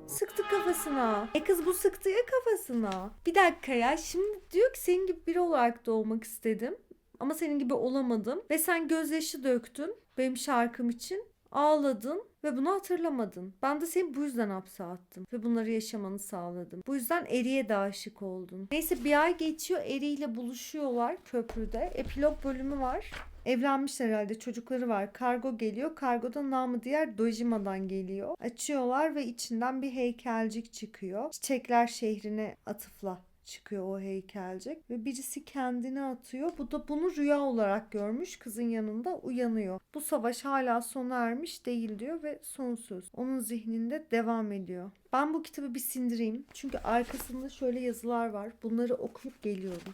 Sıktı kafasına. Kız bu sıktı ya kafasına. Bir dakika ya. Şimdi diyor ki senin gibi biri olarak doğmak istedim. Ama senin gibi olamadım. Ve sen gözyaşı döktün benim şarkım için. Ağladın ve bunu hatırlamadın. Ben de seni bu yüzden hapse attım. Ve bunları yaşamanı sağladım. Bu yüzden Eri'ye de aşık oldun. Neyse bir ay geçiyor. Eri ile buluşuyorlar köprüde. Epilog bölümü var. Evlenmişler herhalde, çocukları var. Kargo geliyor. Kargoda namı diğer Dojima'dan geliyor. Açıyorlar ve içinden bir heykelcik çıkıyor. Çiçekler Şehri'ne atıfla çıkıyor o heykelcik ve birisi kendini atıyor. Bu da bunu rüya olarak görmüş. Kızın yanında uyanıyor. Bu savaş hala sona ermiş değil diyor ve son söz onun zihninde devam ediyor. Ben bu kitabı bir sindireyim. Çünkü arkasında şöyle yazılar var. Bunları okuyup geliyorum.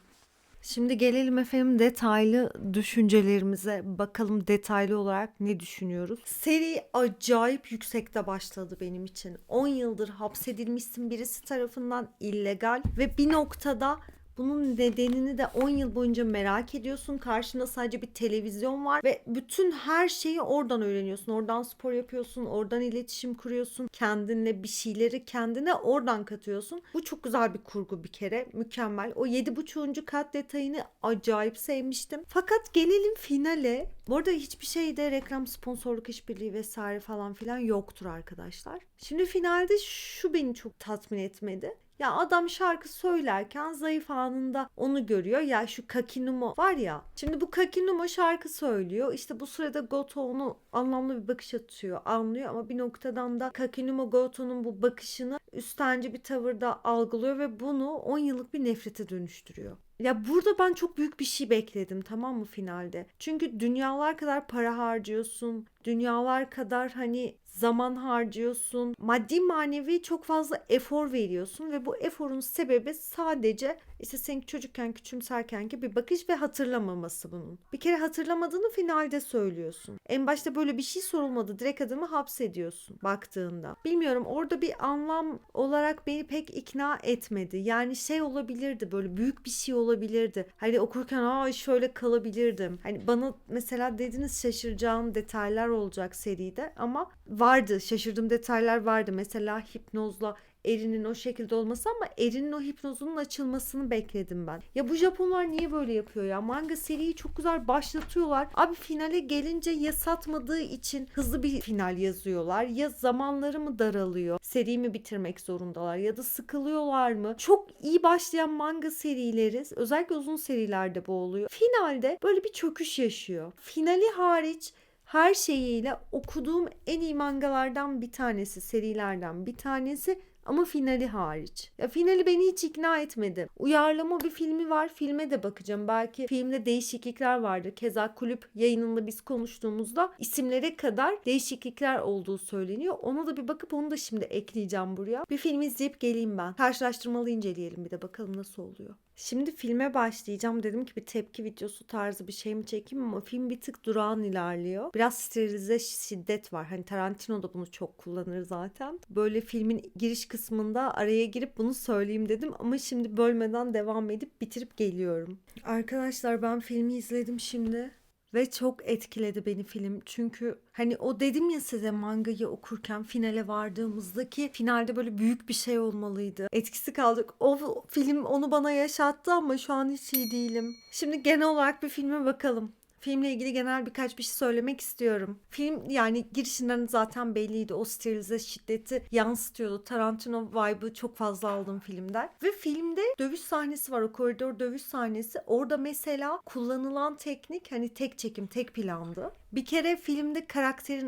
Şimdi gelelim efendim detaylı düşüncelerimize. Bakalım detaylı olarak ne düşünüyoruz? Seri acayip yüksekte başladı benim için. 10 yıldır hapsedilmişsin birisi tarafından, illegal ve bir noktada bunun nedenini de 10 yıl boyunca merak ediyorsun. Karşında sadece bir televizyon var ve bütün her şeyi oradan öğreniyorsun. Oradan spor yapıyorsun, oradan iletişim kuruyorsun. Kendinle bir şeyleri kendine oradan katıyorsun. Bu çok güzel bir kurgu bir kere. Mükemmel. O 7,5. kat detayını acayip sevmiştim. Fakat gelelim finale. Bu arada hiçbir şeyde reklam, sponsorluk işbirliği vesaire falan filan yoktur arkadaşlar. Şimdi finalde şu beni çok tatmin etmedi. Ya adam şarkı söylerken zayıf anında onu görüyor. Ya şu Kakinumo var ya. Şimdi bu Kakinumo şarkı söylüyor. İşte bu sırada Goto onu anlamlı bir bakış atıyor. Anlıyor ama bir noktadan da Kakinumo Goto'nun bu bakışını üstenci bir tavırda algılıyor ve bunu 10 yıllık bir nefrete dönüştürüyor. Ya burada ben çok büyük bir şey bekledim, tamam mı, finalde? Çünkü dünyalar kadar para harcıyorsun. Dünyalar kadar hani zaman harcıyorsun. Maddi manevi çok fazla efor veriyorsun ve bu eforun sebebi sadece işte senin çocukken küçümserken ki bir bakış ve hatırlamaması bunun. Bir kere hatırlamadığını finalde söylüyorsun. En başta böyle bir şey sorulmadı. Direkt adamı hapsediyorsun baktığında. Bilmiyorum, orada bir anlam olarak beni pek ikna etmedi. Yani şey olabilirdi, böyle büyük bir şey olabilirdi. Hani okurken şöyle kalabilirdim. Hani bana mesela dediniz şaşıracağım detaylar olacak seride ama vardı, şaşırdığım detaylar vardı. Mesela hipnozla Erin'in o şekilde olması ama Erin'in o hipnozunun açılmasını bekledim ben. Ya bu Japonlar niye böyle yapıyor ya? Manga seriyi çok güzel başlatıyorlar. Abi finale gelince ya satmadığı için hızlı bir final yazıyorlar ya zamanları mı daralıyor? Seriyi mi bitirmek zorundalar ya da sıkılıyorlar mı? Çok iyi başlayan manga serileri, özellikle uzun serilerde bu oluyor. Finalde böyle bir çöküş yaşıyor. Finali hariç her şeyiyle okuduğum en iyi mangalardan bir tanesi, serilerden bir tanesi ama finali hariç. Ya finali beni hiç ikna etmedi. Uyarlama bir filmi var. Filme de bakacağım. Belki filmde değişiklikler vardır. Keza kulüp yayınında biz konuştuğumuzda isimlere kadar değişiklikler olduğu söyleniyor. Ona da bir bakıp onu da şimdi ekleyeceğim buraya. Bir film izleyip geleyim ben. Karşılaştırmalı inceleyelim bir de bakalım nasıl oluyor. Şimdi filme başlayacağım. Dedim ki bir tepki videosu tarzı bir şey mi çekeyim ama film bir tık durağan ilerliyor. Biraz sterilize şiddet var. Hani Tarantino da bunu çok kullanır zaten. Böyle filmin giriş kısmında araya girip bunu söyleyeyim dedim ama şimdi bölmeden devam edip bitirip geliyorum. Arkadaşlar ben filmi izledim şimdi. Ve çok etkiledi beni film. Çünkü hani o dedim ya size, mangayı okurken finale vardığımızdaki finalde böyle büyük bir şey olmalıydı. Etkisi kaldık. O film onu bana yaşattı ama şu an hiç iyi değilim. Şimdi genel olarak bir filme bakalım. Filmle ilgili genel birkaç bir şey söylemek istiyorum. Film yani girişinden zaten belliydi. O sterilize şiddeti yansıtıyordu. Tarantino vibe'ı çok fazla aldım filmden. Ve filmde dövüş sahnesi var. O koridor dövüş sahnesi. Orada mesela kullanılan teknik hani tek çekim, tek plandı. Bir kere filmde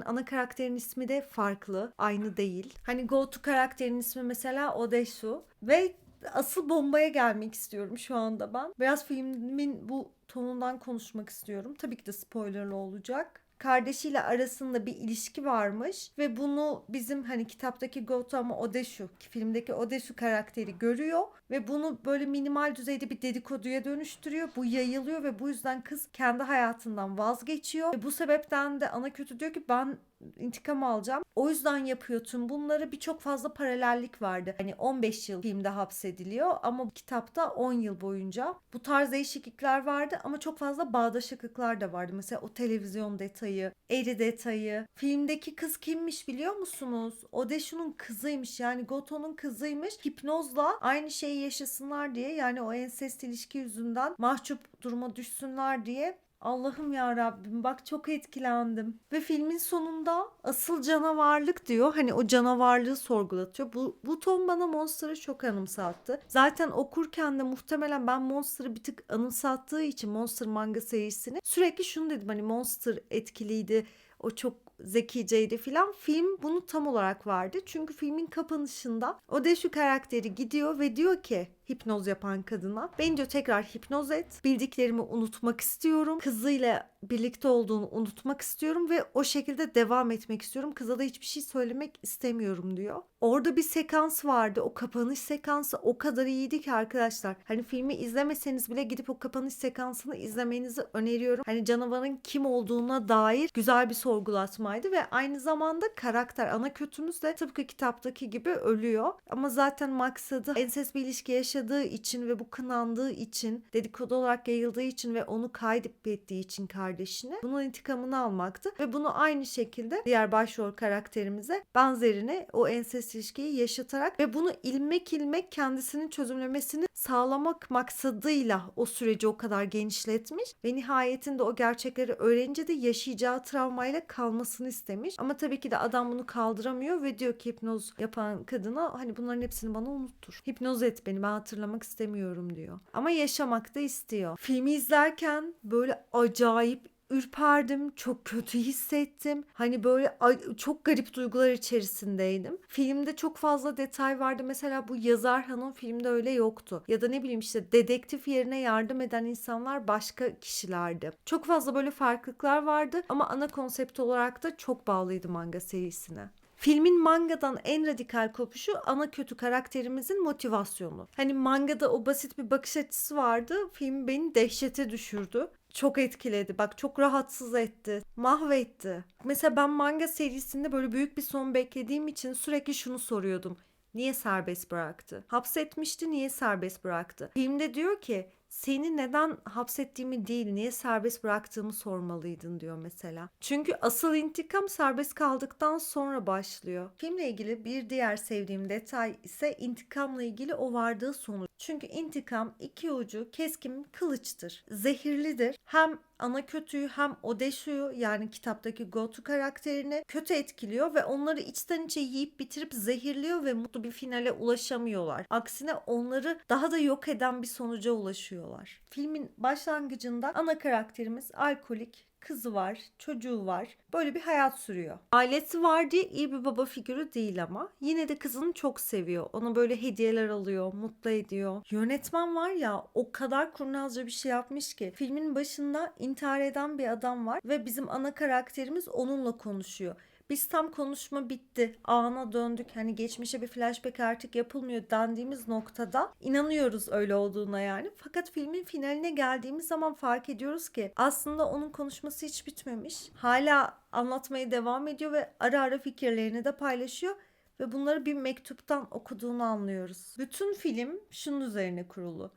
ana karakterin ismi de farklı. Aynı değil. Hani Goto karakterin ismi mesela Odeshu. Ve asıl bombaya gelmek istiyorum şu anda ben. Biraz filmin bu tonundan konuşmak istiyorum. Tabii ki de spoilerlı olacak. Kardeşiyle arasında bir ilişki varmış ve bunu bizim hani kitaptaki Goto ama Odeshu, filmdeki Odeshu karakteri görüyor ve bunu böyle minimal düzeyde bir dedikoduya dönüştürüyor. Bu yayılıyor ve bu yüzden kız kendi hayatından vazgeçiyor ve bu sebepten de ana kötü diyor ki ben intikam alacağım. O yüzden yapıyor tüm bunları. Birçok fazla paralellik vardı. Hani 15 yıl filmde hapsediliyor ama kitapta 10 yıl boyunca. Bu tarz değişiklikler vardı ama çok fazla bağdaşıklıklar da vardı. Mesela o televizyon detayı, Eri detayı. Filmdeki kız kimmiş biliyor musunuz? Odeshu'nun kızıymış. Yani Goto'nun kızıymış. Hipnozla aynı şeyi yaşasınlar diye, yani o ensest ilişki yüzünden mahcup duruma düşsünler diye. Allah'ım ya Rabbim, bak çok etkilendim. Ve filmin sonunda asıl canavarlık diyor. Hani o canavarlığı sorgulatıyor. Bu ton bana Monster'ı çok anımsattı. Zaten okurken de muhtemelen ben Monster'ı bir tık anımsattığı için Monster manga serisini sürekli şunu dedim, hani Monster etkiliydi. O çok zekiceydi filan. Film bunu tam olarak verdi. Çünkü filmin kapanışında Odeshu karakteri gidiyor ve diyor ki hipnoz yapan kadına. Beni diyor tekrar hipnoz et. Bildiklerimi unutmak istiyorum. Kızıyla birlikte olduğunu unutmak istiyorum ve o şekilde devam etmek istiyorum. Kıza da hiçbir şey söylemek istemiyorum diyor. Orada bir sekans vardı. O kapanış sekansı o kadar iyiydi ki arkadaşlar. Hani filmi izlemeseniz bile gidip o kapanış sekansını izlemenizi öneriyorum. Hani canavarın kim olduğuna dair güzel bir sorgulatmaydı ve aynı zamanda karakter, ana kötümüz de tıpkı kitaptaki gibi ölüyor. Ama zaten maksadı ensest bir ilişki yaşadığı için ve bu kınandığı için, dedikodu olarak yayıldığı için ve onu kaybettiği için kardeşine bunun intikamını almaktı ve bunu aynı şekilde diğer başrol karakterimize benzerini o ensest ilişkiyi yaşatarak ve bunu ilmek ilmek kendisinin çözümlemesini sağlamak maksadıyla o süreci o kadar genişletmiş ve nihayetinde o gerçekleri öğrenince de yaşayacağı travmayla kalmasını istemiş. Ama tabii ki de adam bunu kaldıramıyor ve diyor ki hipnoz yapan kadına hani bunların hepsini bana unuttur. Hipnoz et beni, ben hatırlamak istemiyorum diyor. Ama yaşamak da istiyor. Filmi izlerken böyle acayip ürperdim, çok kötü hissettim. Hani böyle çok garip duygular içerisindeydim. Filmde çok fazla detay vardı. Mesela bu yazar hanım filmde öyle yoktu. Ya da ne bileyim işte dedektif yerine yardım eden insanlar başka kişilerdi. Çok fazla böyle farklılıklar vardı ama ana konsept olarak da çok bağlıydı manga serisine. Filmin mangadan en radikal kopuşu ana kötü karakterimizin motivasyonu. Hani mangada o basit bir bakış açısı vardı. Film beni dehşete düşürdü. Çok etkiledi. Bak çok rahatsız etti. Mahvetti. Mesela ben manga serisinde böyle büyük bir son beklediğim için sürekli şunu soruyordum. Niye serbest bıraktı? Hapsetmişti, niye serbest bıraktı? Filmde diyor ki seni neden hapsettiğimi değil, niye serbest bıraktığımı sormalıydın diyor mesela. Çünkü asıl intikam serbest kaldıktan sonra başlıyor. Filmle ilgili bir diğer sevdiğim detay ise intikamla ilgili o vardığı sonuç. Çünkü intikam iki ucu keskin kılıçtır. Zehirlidir. Hem ana kötüyü hem Odeshu'yu yani kitaptaki Goto karakterini kötü etkiliyor ve onları içten içe yiyip bitirip zehirliyor ve mutlu bir finale ulaşamıyorlar. Aksine onları daha da yok eden bir sonuca ulaşıyorlar. Filmin başlangıcında ana karakterimiz alkolik, kızı var, çocuğu var. Böyle bir hayat sürüyor. Ailesi var diye iyi bir baba figürü değil ama. Yine de kızını çok seviyor. Ona böyle hediyeler alıyor, mutlu ediyor. Yönetmen var ya o kadar kurnazca bir şey yapmış ki. Filmin başında intihar eden bir adam var ve bizim ana karakterimiz onunla konuşuyor. Biz tam konuşma bitti, ana döndük, hani geçmişe bir flashback artık yapılmıyor dendiğimiz noktada inanıyoruz öyle olduğuna yani. Fakat filmin finaline geldiğimiz zaman fark ediyoruz ki aslında onun konuşması hiç bitmemiş. Hala anlatmaya devam ediyor ve ara ara fikirlerini de paylaşıyor ve bunları bir mektuptan okuduğunu anlıyoruz. Bütün film şunun üzerine kurulu.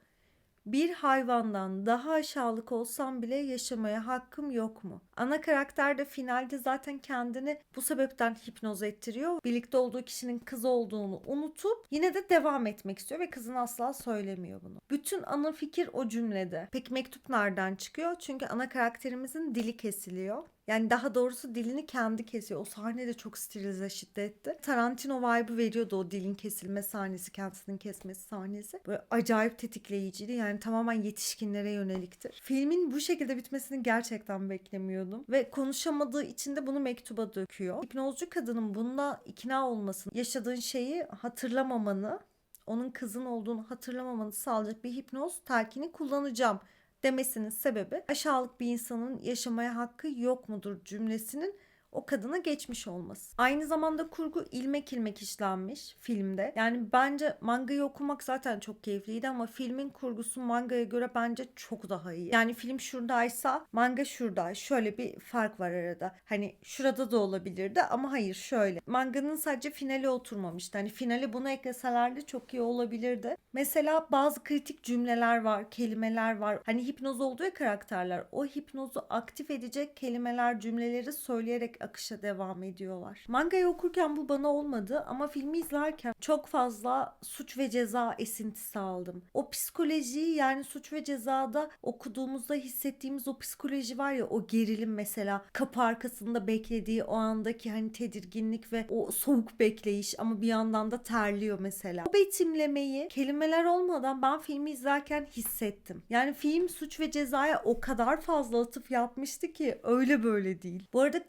Bir hayvandan daha aşağılık olsam bile yaşamaya hakkım yok mu? Ana karakter de finalde zaten kendini bu sebepten hipnoz ettiriyor. Birlikte olduğu kişinin kız olduğunu unutup yine de devam etmek istiyor ve kızın asla söylemiyor bunu. Bütün ana fikir o cümlede. Peki mektup nereden çıkıyor? Çünkü ana karakterimizin dili kesiliyor. Yani daha doğrusu dilini kendi kesiyor. O sahne de çok stilize şiddetli. Tarantino vibe'ı veriyordu o dilin kesilme sahnesi, kendisinin kesmesi sahnesi. Böyle acayip tetikleyiciydi. Yani tamamen yetişkinlere yöneliktir. Filmin bu şekilde bitmesini gerçekten beklemiyordum. Ve konuşamadığı için de bunu mektuba döküyor. Hipnozcu kadının bunda ikna olmasını, yaşadığın şeyi hatırlamamanı, onun kızın olduğunu hatırlamamanı sağlayacak bir hipnoz telkini kullanacağım demesinin sebebi aşağılık bir insanın yaşamaya hakkı yok mudur cümlesinin o kadına geçmiş olması. Aynı zamanda kurgu ilmek ilmek işlenmiş filmde. Yani bence mangayı okumak zaten çok keyifliydi ama filmin kurgusu mangaya göre bence çok daha iyi. Yani film şuradaysa manga şurada. Şöyle bir fark var arada. Hani şurada da olabilirdi ama hayır şöyle. Manganın sadece finale oturmamıştı. Hani finale bunu ekleselerdi çok iyi olabilirdi. Mesela bazı kritik cümleler var, kelimeler var. Hani hipnoz olduğu ya karakterler. O hipnozu aktif edecek kelimeler, cümleleri söyleyerek akışa devam ediyorlar. Mangayı okurken bu bana olmadı ama filmi izlerken çok fazla Suç ve Ceza esintisi aldım. O psikolojiyi yani Suç ve Ceza'da okuduğumuzda hissettiğimiz o psikoloji var ya, o gerilim mesela, kapı arkasında beklediği o andaki hani tedirginlik ve o soğuk bekleyiş ama bir yandan da terliyor mesela. O betimlemeyi kelimeler olmadan ben filmi izlerken hissettim. Yani film Suç ve Ceza'ya o kadar fazla atıf yapmıştı ki öyle böyle değil. Bu arada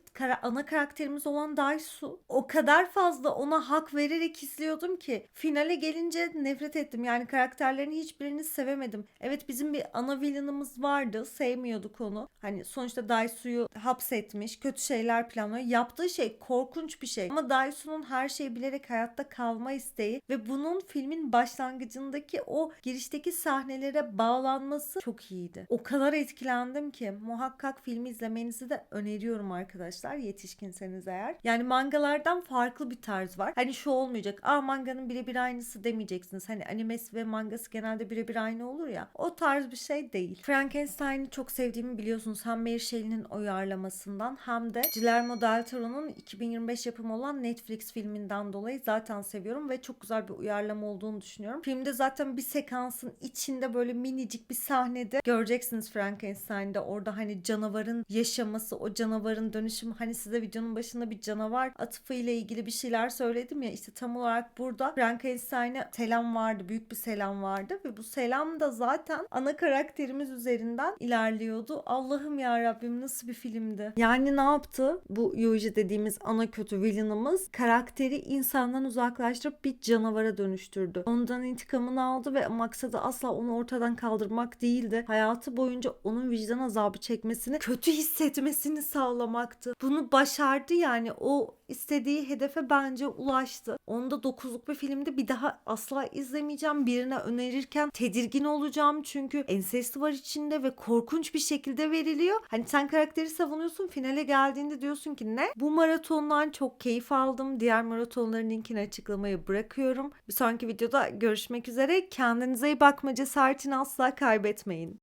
ana karakterimiz olan Daisu. O kadar fazla ona hak vererek izliyordum ki finale gelince nefret ettim. Yani karakterlerin hiçbirini sevemedim. Evet, bizim bir ana villainımız vardı. Sevmiyorduk onu. Hani sonuçta Daisu'yu hapsetmiş, kötü şeyler planlıyor. Yaptığı şey korkunç bir şey. Ama Daisu'nun her şeyi bilerek hayatta kalma isteği ve bunun filmin başlangıcındaki o girişteki sahnelere bağlanması çok iyiydi. O kadar etkilendim ki muhakkak filmi izlemenizi de öneriyorum arkadaşlar, yetişkinseniz eğer. Yani mangalardan farklı bir tarz var. Hani şu olmayacak. Manganın birebir aynısı demeyeceksiniz. Hani animesi ve mangası genelde birebir aynı olur ya. O tarz bir şey değil. Frankenstein'i çok sevdiğimi biliyorsunuz. Hem Mary Shelley'nin uyarlamasından hem de Guillermo del Toro'nun 2025 yapımı olan Netflix filminden dolayı zaten seviyorum ve çok güzel bir uyarlama olduğunu düşünüyorum. Filmde zaten bir sekansın içinde böyle minicik bir sahnede göreceksiniz Frankenstein'de, orada hani canavarın yaşaması, o canavarın dönüşümü. Hani size videonun başında bir canavar atıfı ile ilgili bir şeyler söyledim ya, işte tam olarak burada Frankenstein'e selam vardı, büyük bir selam vardı ve bu selam da zaten ana karakterimiz üzerinden ilerliyordu. Allah'ım ya Rabbim, nasıl bir filmdi. Yani ne yaptı bu Yuji dediğimiz ana kötü villainımız? Karakteri insandan uzaklaştırıp bir canavara dönüştürdü. Ondan intikamını aldı ve maksadı asla onu ortadan kaldırmak değildi. Hayatı boyunca onun vicdan azabı çekmesini, kötü hissetmesini sağlamaktı. Bunu başardı yani. O istediği hedefe bence ulaştı. Onda 9'luk bir filmde bir daha asla izlemeyeceğim. Birine önerirken tedirgin olacağım çünkü ensest var içinde ve korkunç bir şekilde veriliyor. Hani sen karakteri savunuyorsun, finale geldiğinde diyorsun ki ne? Bu maratondan çok keyif aldım. Diğer maratonların linkini açıklamaya bırakıyorum. Bir sonraki videoda görüşmek üzere. Kendinize iyi bakma cesaretini asla kaybetmeyin.